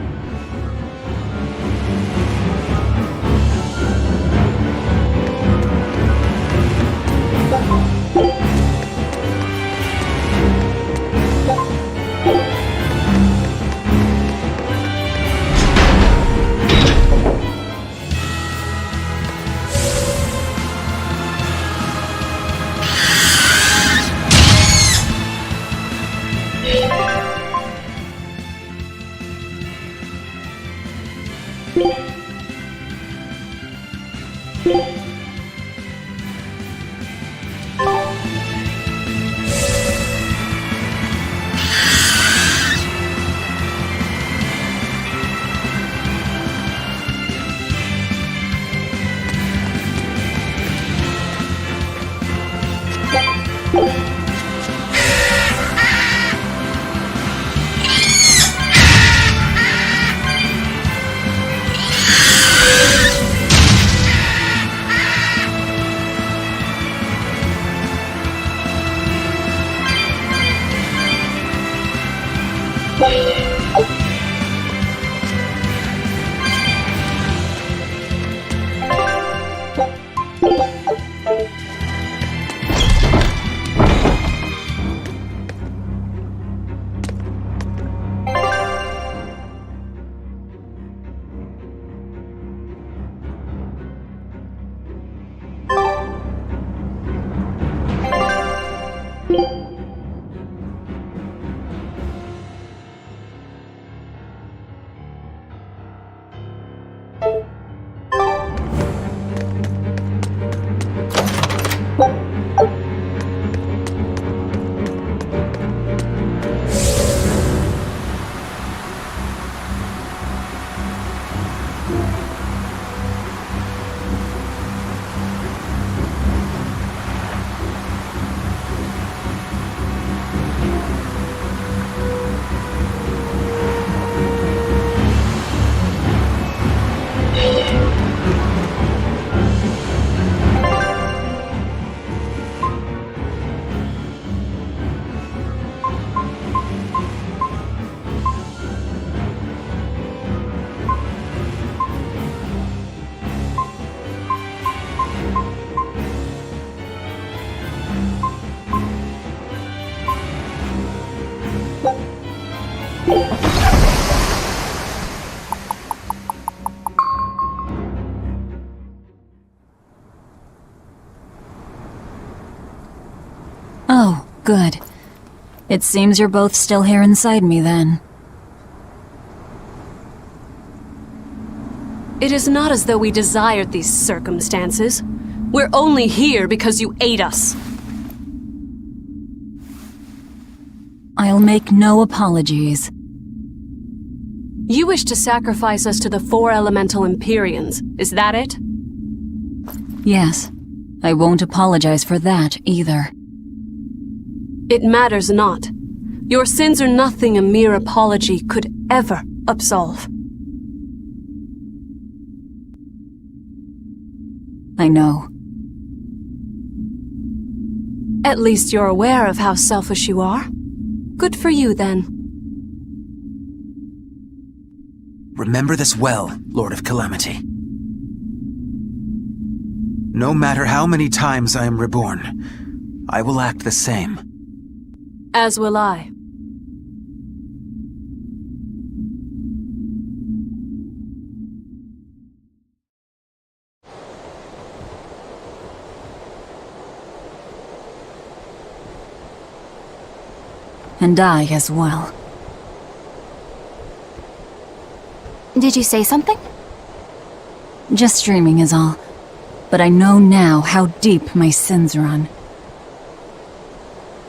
[SPEAKER 1] Oh, good. It seems you're both still here inside me, then.
[SPEAKER 20] It is not as though we desired these circumstances. We're only here because you ate us.
[SPEAKER 1] I'll make no apologies.
[SPEAKER 20] You wish to sacrifice us to the 4 elemental Empyreans, is that it?
[SPEAKER 1] Yes. I won't apologize for that, either.
[SPEAKER 20] It matters not. Your sins are nothing a mere apology could ever absolve.
[SPEAKER 1] I know.
[SPEAKER 20] At least you're aware of how selfish you are. Good for you, then.
[SPEAKER 21] Remember this well, Lord of Calamity. No matter how many times I am reborn, I will act the same.
[SPEAKER 20] As will I.
[SPEAKER 1] And I as well.
[SPEAKER 2] Did you say something?
[SPEAKER 1] Just dreaming is all. But I know now how deep my sins run.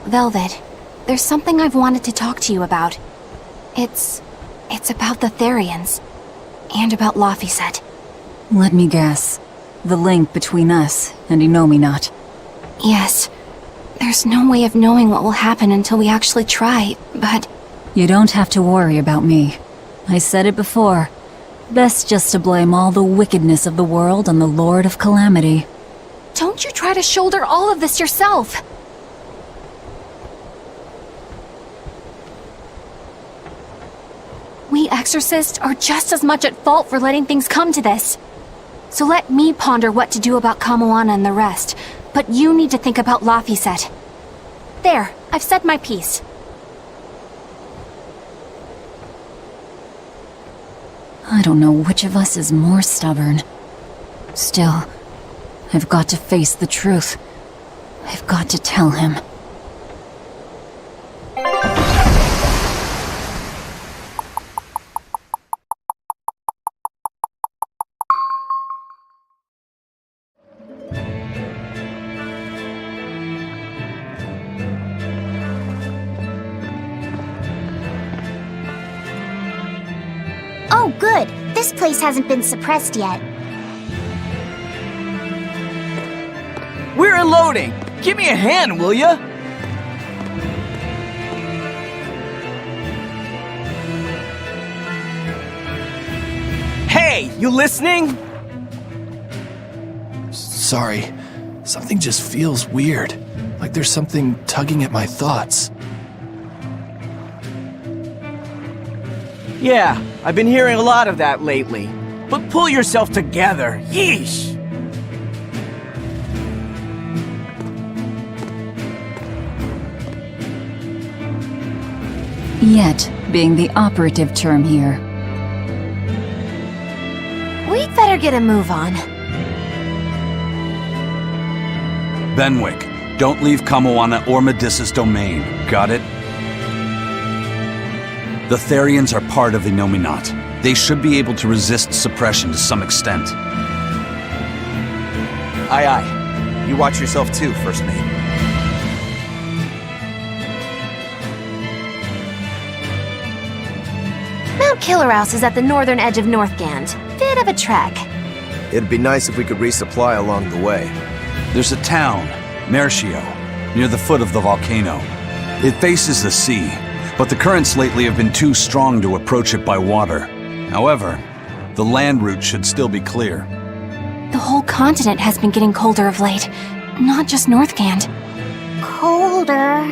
[SPEAKER 2] Velvet, there's something I've wanted to talk to you about. It's about the Therians. And about Laphicet.
[SPEAKER 1] Let me guess. The link between us and Innominat.
[SPEAKER 2] Yes. There's no way of knowing what will happen until we actually try, but...
[SPEAKER 1] You don't have to worry about me. I said it before. Best just to blame all the wickedness of the world on the Lord of Calamity.
[SPEAKER 2] Don't you try to shoulder all of this yourself! We exorcists are just as much at fault for letting things come to this. So let me ponder what to do about Kamoana and the rest, but you need to think about Laphicet. There, I've said my piece.
[SPEAKER 1] I don't know which of us is more stubborn. Still, I've got to face the truth. I've got to tell him.
[SPEAKER 13] Oh, good. This place hasn't been suppressed yet.
[SPEAKER 22] We're unloading! Give me a hand, will ya? Hey, you listening?
[SPEAKER 12] Sorry. Something just feels weird. Like there's something tugging at my thoughts.
[SPEAKER 22] Yeah, I've been hearing a lot of that lately. But pull yourself together. Yeesh!
[SPEAKER 1] Yet being the operative term here.
[SPEAKER 2] We'd better get a move on.
[SPEAKER 6] Benwick, don't leave Kamoana or Medissa's domain. Got it? The Therians are part of Innominat. They should be able to resist suppression to some extent.
[SPEAKER 23] Aye, aye. You watch yourself too, First Mate.
[SPEAKER 2] Mount Killerhouse is at the northern edge of Northgand. Bit of a trek.
[SPEAKER 5] It'd be nice if we could resupply along the way.
[SPEAKER 6] There's a town, Mercio, near the foot of the volcano. It faces the sea, but the currents lately have been too strong to approach it by water. However, the land route should still be clear.
[SPEAKER 2] The whole continent has been getting colder of late, not just Northgand.
[SPEAKER 13] Colder?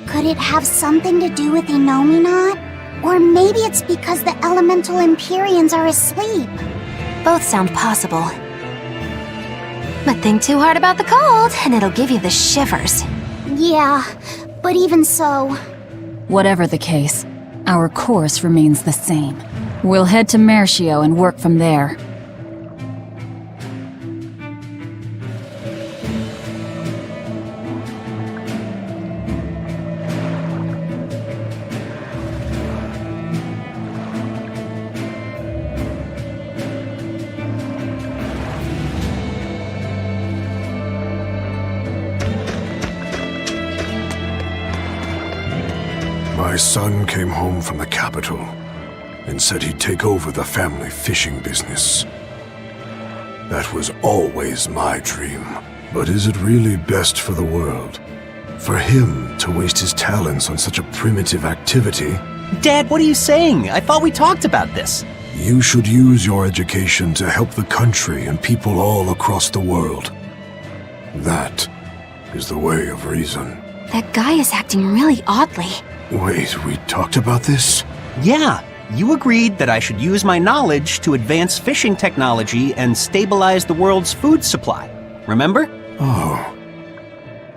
[SPEAKER 13] Could it have something to do with Innominat? Or maybe it's because the elemental Empyreans are asleep.
[SPEAKER 2] Both sound possible. But think too hard about the cold, and it'll give you the shivers.
[SPEAKER 13] Yeah, but even so...
[SPEAKER 1] Whatever the case, our course remains the same. We'll head to Mercio and work from there.
[SPEAKER 10] My son came home from the capital and said he'd take over the family fishing business. That was always my dream. But is it really best for the world? For him to waste his talents on such a primitive activity?
[SPEAKER 22] Dad, what are you saying? I thought we talked about this.
[SPEAKER 10] You should use your education to help the country and people all across the world. That is the way of reason.
[SPEAKER 2] That guy is acting really oddly.
[SPEAKER 10] Wait, we talked about this?
[SPEAKER 22] Yeah,
[SPEAKER 8] You agreed that I should use my knowledge to advance fishing technology and stabilize the world's food supply. Remember?
[SPEAKER 10] Oh.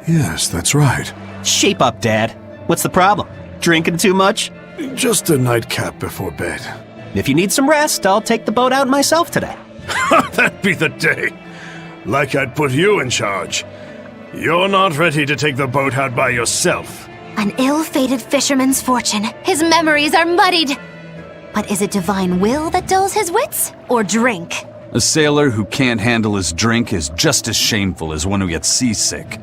[SPEAKER 10] Yes, that's right.
[SPEAKER 8] Shape up, Dad. What's the problem? Drinking too much?
[SPEAKER 10] Just a nightcap before bed.
[SPEAKER 8] If you need some rest, I'll take the boat out myself today.
[SPEAKER 10] That'd be the day. Like I'd put you in charge. You're not ready to take the boat out by yourself.
[SPEAKER 2] An ill-fated fisherman's fortune. His memories are muddied. But is it divine will that dulls his wits, or drink?
[SPEAKER 6] A sailor who can't handle his drink is just as shameful as one who gets seasick.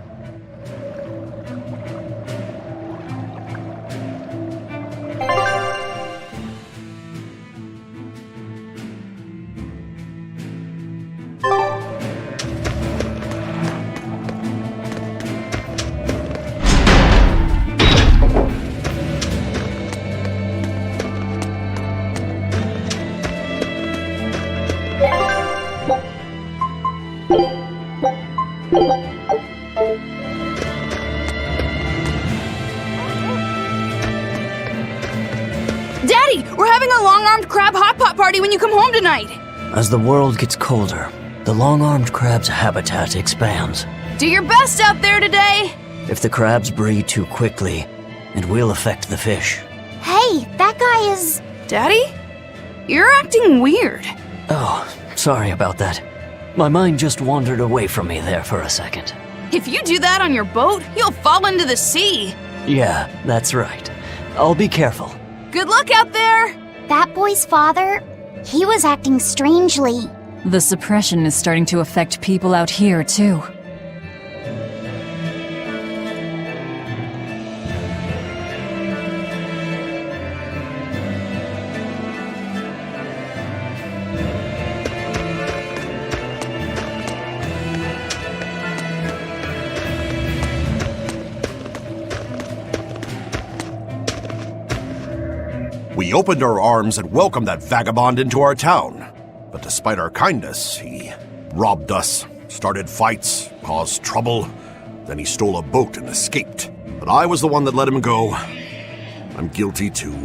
[SPEAKER 9] Daddy, we're having a long-armed crab hot pot party when you come home tonight.
[SPEAKER 17] As the world gets colder, the long-armed crab's habitat expands.
[SPEAKER 9] Do your best out there today.
[SPEAKER 17] If the crabs breed too quickly, it will affect the fish.
[SPEAKER 13] Hey, that guy is...
[SPEAKER 9] Daddy? You're acting weird.
[SPEAKER 17] Oh, sorry about that. My mind just wandered away from me there for a second.
[SPEAKER 9] If you do that on your boat, you'll fall into the sea.
[SPEAKER 17] Yeah, that's right. I'll be careful.
[SPEAKER 9] Good luck out there!
[SPEAKER 13] That boy's father, he was acting strangely.
[SPEAKER 1] The suppression is starting to affect people out here, too.
[SPEAKER 10] We opened our arms and welcomed that vagabond into our town. But despite our kindness, he robbed us, started fights, caused trouble. Then he stole a boat and escaped. But I was the one that let him go. I'm guilty too.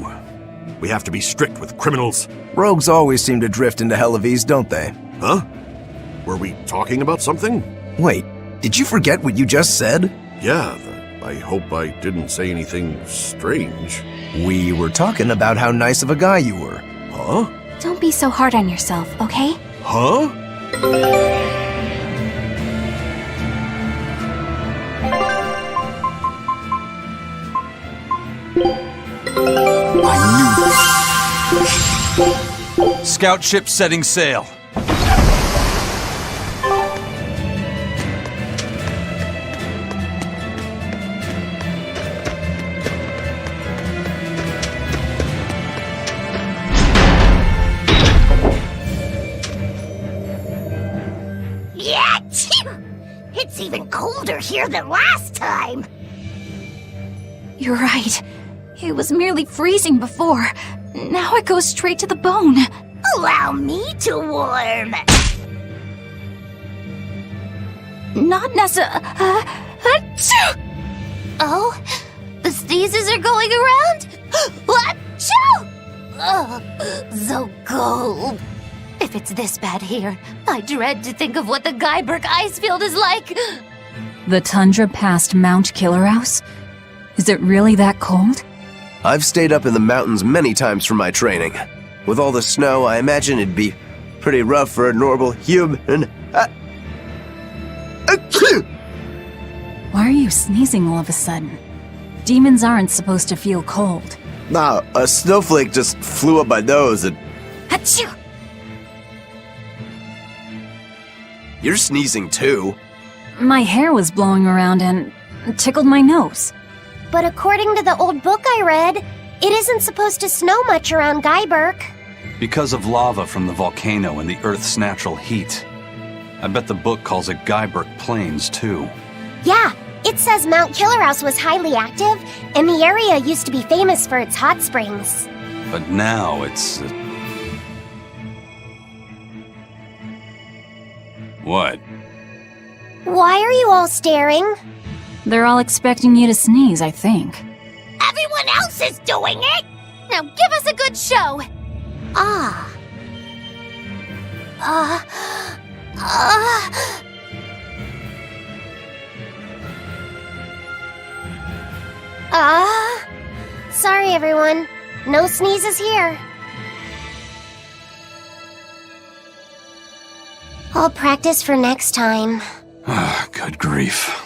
[SPEAKER 10] We have to be strict with criminals.
[SPEAKER 5] Rogues always seem to drift into hell of ease, don't they?
[SPEAKER 10] Huh? Were we talking about something?
[SPEAKER 5] Wait, did you forget what you just said?
[SPEAKER 10] Yeah, I hope I didn't say anything strange.
[SPEAKER 5] We were talking about how nice of a guy you were.
[SPEAKER 10] Huh?
[SPEAKER 4] Don't be so hard on yourself, okay?
[SPEAKER 10] Huh?
[SPEAKER 6] Scout ship setting sail.
[SPEAKER 3] It's even colder here than last time.
[SPEAKER 4] You're right. It was merely freezing before. Now it goes straight to the bone.
[SPEAKER 3] Allow me to warm.
[SPEAKER 4] Not necessarily.
[SPEAKER 2] Oh, the sneezes are going around? Achoo! Oh, so cold. If it's this bad here, I dread to think of what the Guyberg ice field is like.
[SPEAKER 1] The tundra past Mount Killerhouse? Is it really that cold?
[SPEAKER 5] I've stayed up in the mountains many times for my training. With all the snow, I imagine it'd be pretty rough for a normal human.
[SPEAKER 1] Why are you sneezing all of a sudden? Demons aren't supposed to feel cold.
[SPEAKER 5] Nah, a snowflake just flew up my nose and...
[SPEAKER 4] Achoo!
[SPEAKER 5] You're sneezing too.
[SPEAKER 1] My hair was blowing around and tickled my nose.
[SPEAKER 13] But according to the old book I read, it isn't supposed to snow much around Guyberg.
[SPEAKER 6] Because of lava from the volcano and the Earth's natural heat. I bet the book calls it Guyberg Plains, too.
[SPEAKER 13] Yeah, it says Mount Killerhouse was highly active, and the area used to be famous for its hot springs.
[SPEAKER 6] But now it's... What?
[SPEAKER 13] Why are you all staring?
[SPEAKER 1] They're all expecting you to sneeze, I think.
[SPEAKER 3] Everyone else is doing it!
[SPEAKER 2] Now give us a good show!
[SPEAKER 3] Ah. Sorry, everyone. No sneezes here. I'll practice for next time.
[SPEAKER 6] Good grief.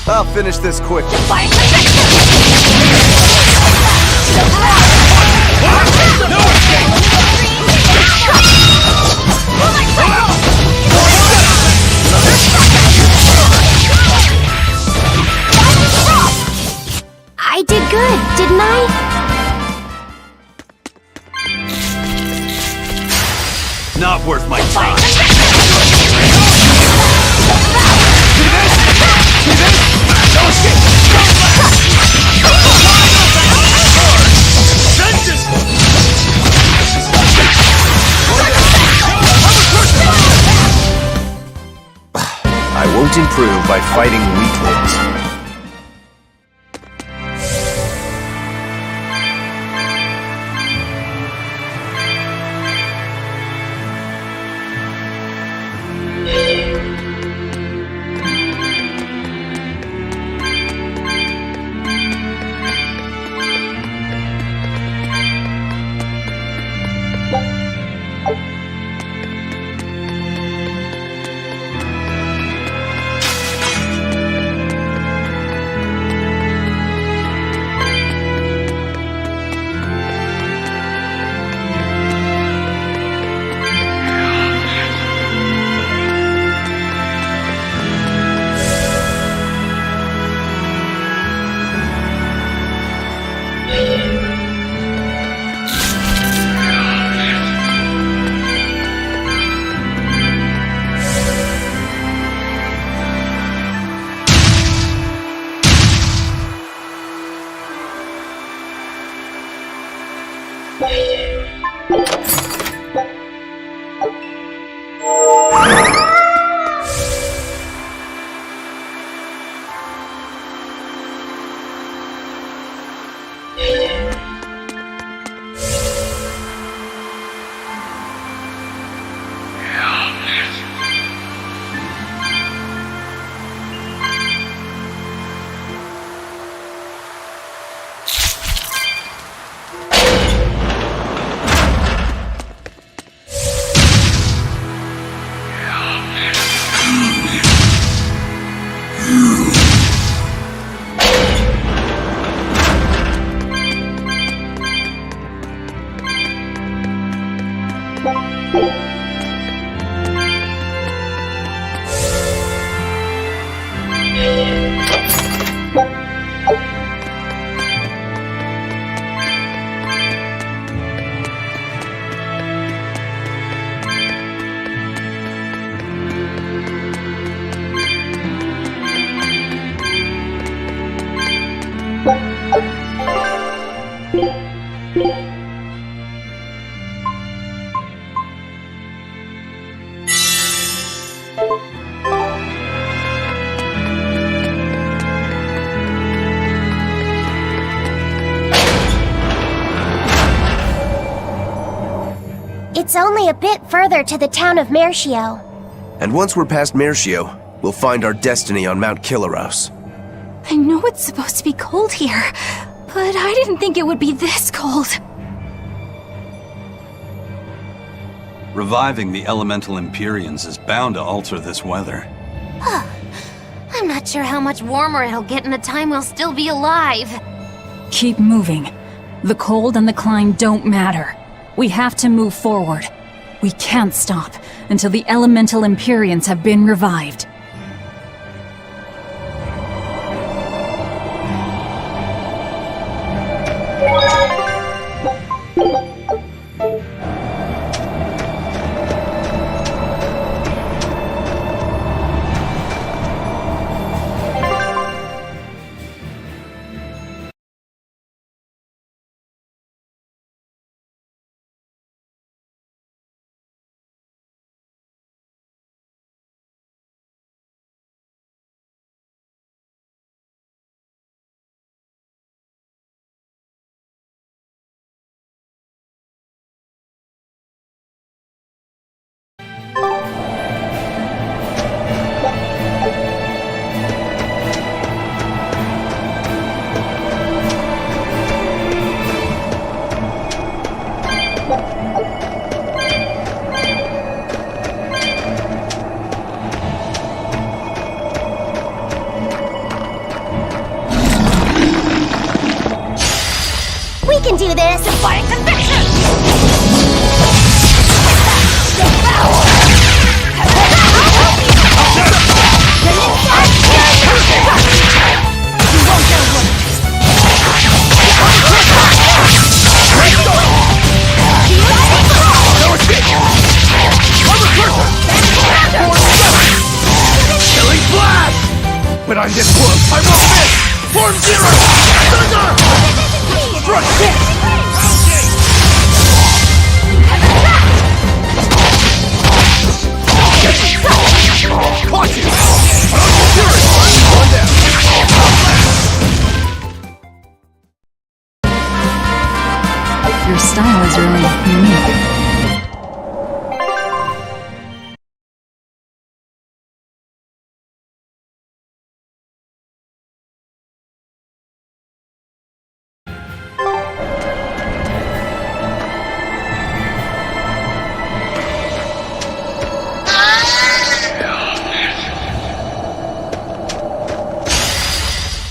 [SPEAKER 23] I'll finish this quick.
[SPEAKER 3] I did good, didn't I?
[SPEAKER 6] Not worth my time.
[SPEAKER 5] I won't improve by fighting weaklings.
[SPEAKER 3] It's only a bit further to the town of Mercio.
[SPEAKER 5] And once we're past Mercio, we'll find our destiny on Mount Killaros.
[SPEAKER 4] I know it's supposed to be cold here, but I didn't think it would be this cold.
[SPEAKER 6] Reviving the elemental Empyreans is bound to alter this weather.
[SPEAKER 2] I'm not sure how much warmer it'll get in the time we'll still be alive.
[SPEAKER 1] Keep moving. The cold and the climb don't matter. We have to move forward. We can't stop until the elemental Empyreans have been revived.
[SPEAKER 3] We can do this! Defying conviction!
[SPEAKER 19] Killing blast! When I'm this close, I won't miss! Form zero! Thunder! Struck hit! Caught you! One down!
[SPEAKER 1] Your style is really unique.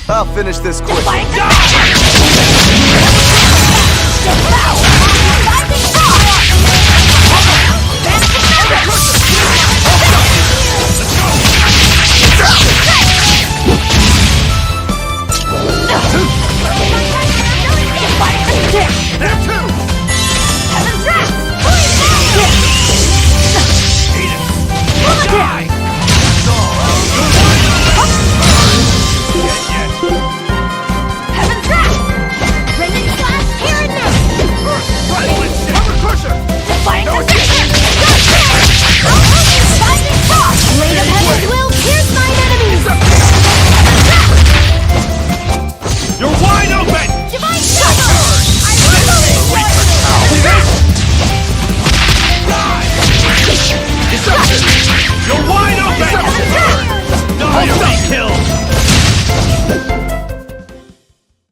[SPEAKER 23] I'll finish this quick.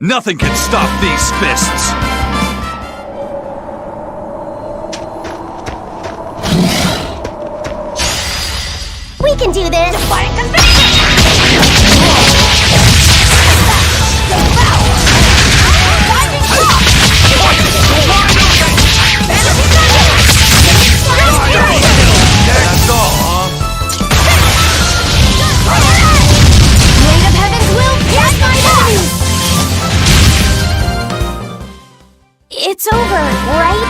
[SPEAKER 6] Nothing can stop these fists!
[SPEAKER 3] We can do this! Defying conviction!
[SPEAKER 19] That's all, huh?
[SPEAKER 3] Blade of Heaven's will pierce my enemies! It's over, right?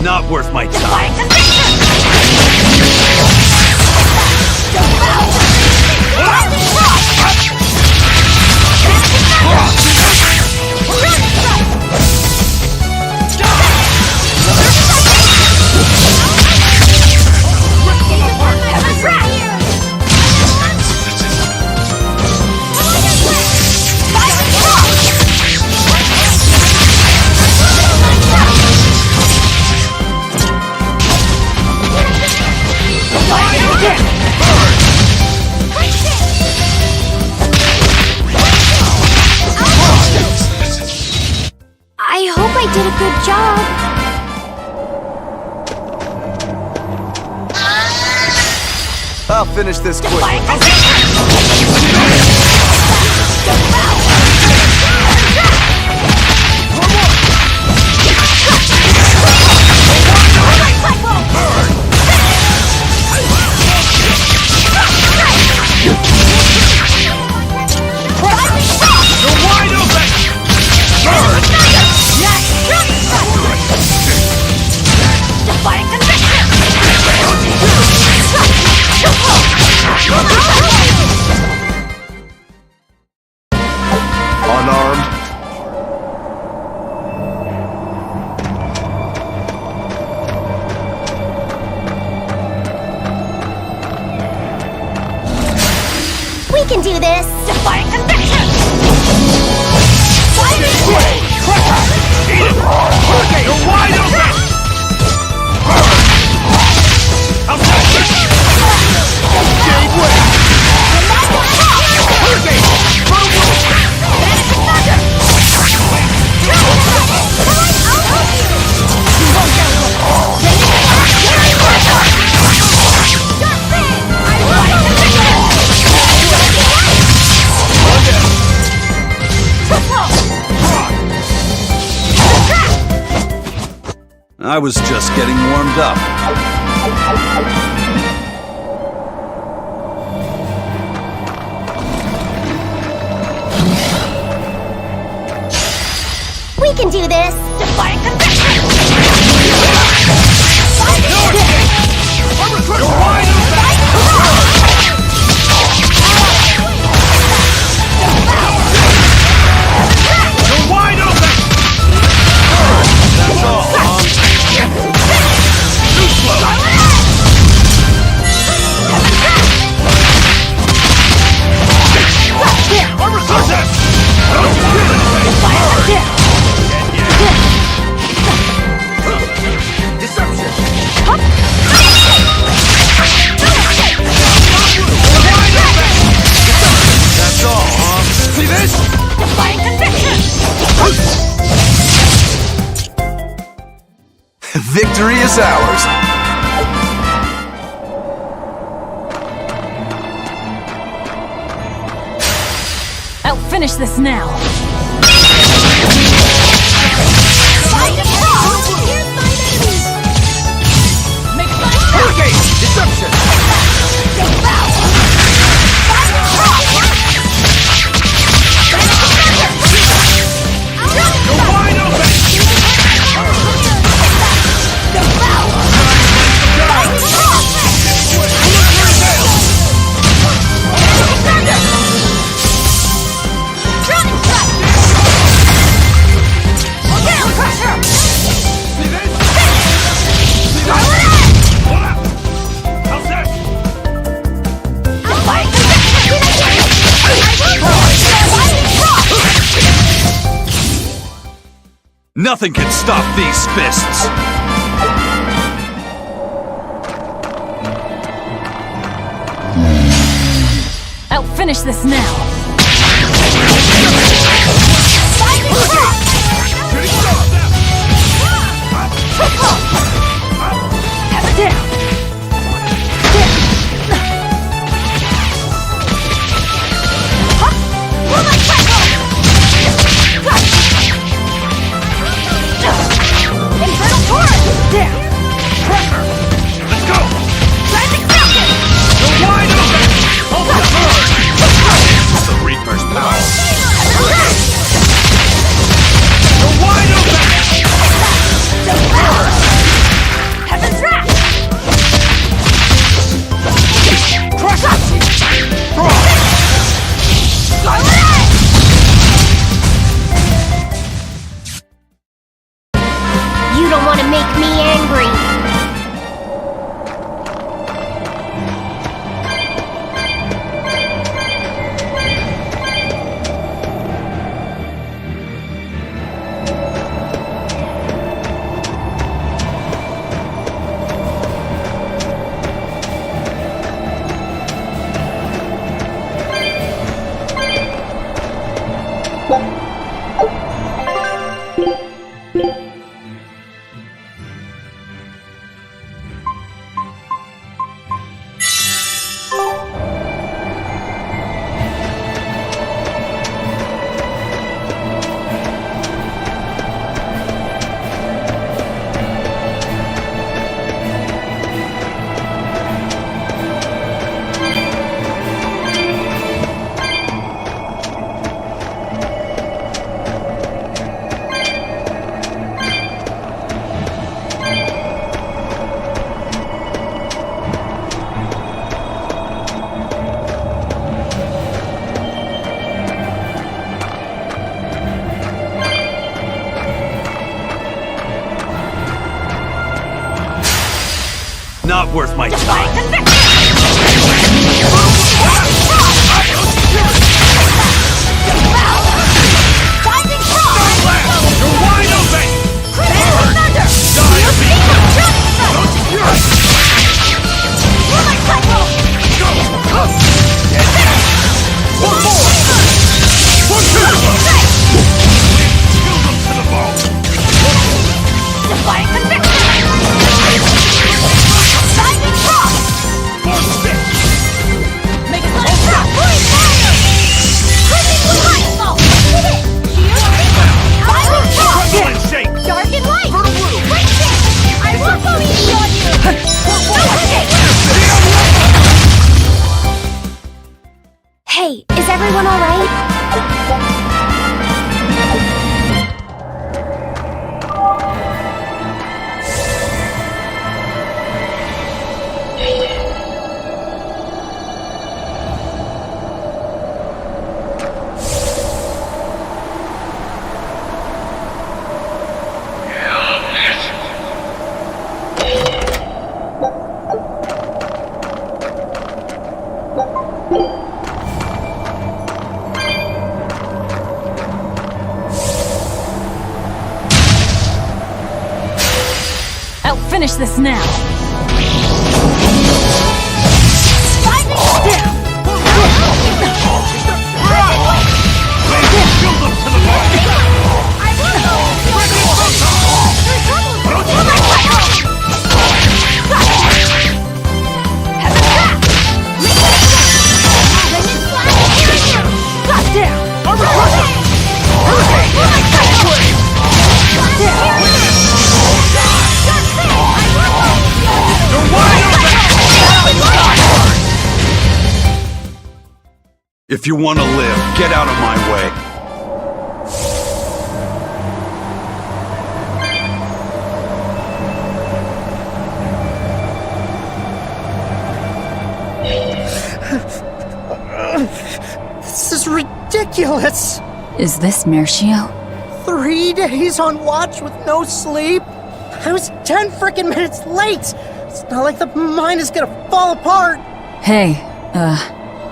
[SPEAKER 6] Not worth my time.
[SPEAKER 13] Good job.
[SPEAKER 23] I'll finish this quick.
[SPEAKER 5] Unarmed.
[SPEAKER 3] We can do this! Defying conviction!
[SPEAKER 19] You're wide open! I'll take this! Gateway!
[SPEAKER 6] I was just getting warmed up.
[SPEAKER 3] We can do this! Defying conviction!
[SPEAKER 19] You're wide open! That's all, Too slow! Armor process! Deception! That's all, See this?
[SPEAKER 3] Defying conviction!
[SPEAKER 23] Victory is ours.
[SPEAKER 9] I'll finish this now.
[SPEAKER 19] Hurricane! Deception! You're wide open!
[SPEAKER 6] Nothing can stop these fists!
[SPEAKER 9] I'll finish this now. Have it down.
[SPEAKER 3] Infernal torrent!
[SPEAKER 9] Down.
[SPEAKER 19] Pressure! Let's go!
[SPEAKER 3] Rising falcon!
[SPEAKER 19] You're wide open! Hold the burn! The Reaper's power!
[SPEAKER 6] not worth my time.
[SPEAKER 13] Hey, is everyone alright?
[SPEAKER 11] I'll finish this now.
[SPEAKER 6] If you want to live, get out of my way.
[SPEAKER 14] This is ridiculous!
[SPEAKER 1] Is this Mercio?
[SPEAKER 14] 3 days on watch with no sleep? I was 10 frickin' minutes late! It's not like the mine is gonna fall apart!
[SPEAKER 1] Hey,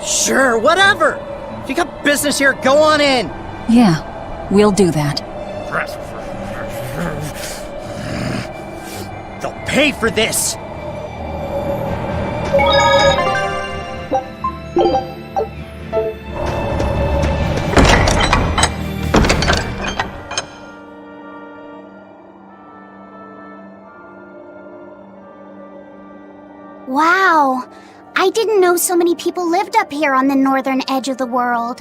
[SPEAKER 14] Sure, whatever! If you got business here, go on in!
[SPEAKER 1] yeah, we'll do that.
[SPEAKER 14] They'll pay for this!
[SPEAKER 13] Wow! I didn't know so many people lived up here on the northern edge of the world.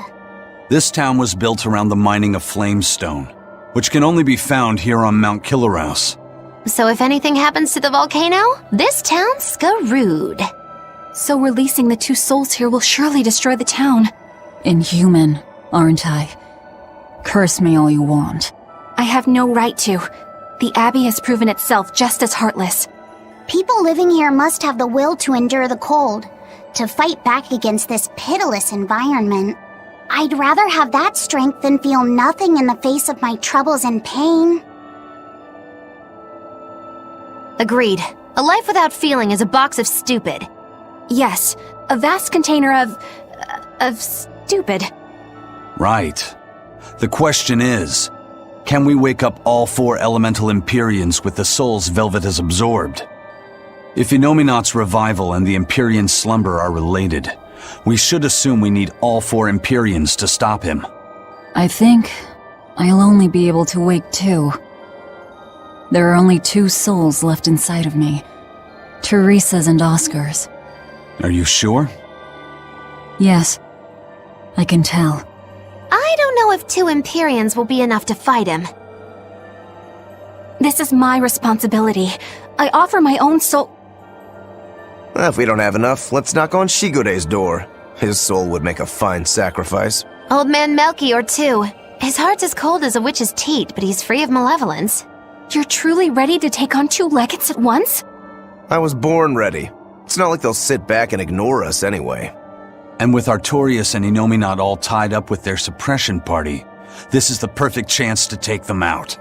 [SPEAKER 6] This town was built around the mining of flamestone, which can only be found here on Mount Killerhouse.
[SPEAKER 2] So if anything happens to the volcano, this town's screwed.
[SPEAKER 4] So releasing the 2 souls here will surely destroy the town.
[SPEAKER 1] Inhuman, aren't I? Curse me all you want.
[SPEAKER 4] I have no right to. The Abbey has proven itself just as heartless.
[SPEAKER 13] People living here must have the will to endure the cold, to fight back against this pitiless environment. I'd rather have that strength than feel nothing in the face of my troubles and pain.
[SPEAKER 2] Agreed. A life without feeling is a box of stupid.
[SPEAKER 4] Yes, a vast container of stupid.
[SPEAKER 6] Right. The question is, can we wake up all 4 elemental Empyreans with the souls Velvet has absorbed? If Inominat's revival and the Empyrean slumber are related, we should assume we need all 4 Empyreans to stop him.
[SPEAKER 1] I think I'll only be able to wake 2. There are only 2 souls left inside of me. Teresa's and Oscar's.
[SPEAKER 6] Are you sure?
[SPEAKER 1] Yes. I can tell.
[SPEAKER 2] I don't know if 2 Empyreans will be enough to fight him.
[SPEAKER 4] This is my responsibility. I offer my own soul.
[SPEAKER 5] Well, if we don't have enough, let's knock on Shigode's door. His soul would make a fine sacrifice.
[SPEAKER 2] Old man Melchior, too. His heart's as cold as a witch's teat, but he's free of malevolence.
[SPEAKER 4] You're truly ready to take on 2 legates at once?
[SPEAKER 5] I was born ready. It's not like they'll sit back and ignore us anyway.
[SPEAKER 6] And with Artorias and Inominat all tied up with their suppression party, this is the perfect chance to take them out.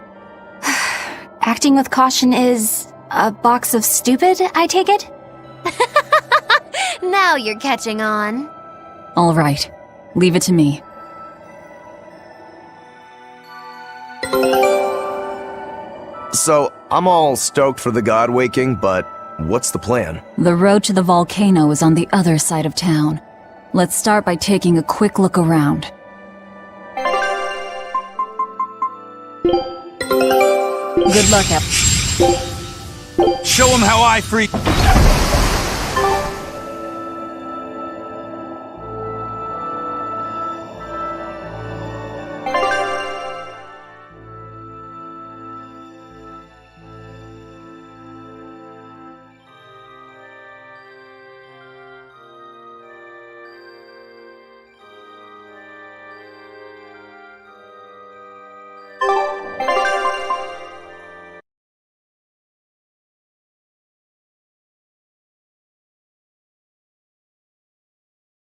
[SPEAKER 4] Acting with caution is a box of stupid, I take it?
[SPEAKER 2] Now you're catching on.
[SPEAKER 1] All right. Leave it to me.
[SPEAKER 5] So, I'm all stoked for the god waking, but what's the plan?
[SPEAKER 1] The road to the volcano is on the other side of town. Let's start by taking a quick look around. Good luck, Ep.
[SPEAKER 6] Show him how I free.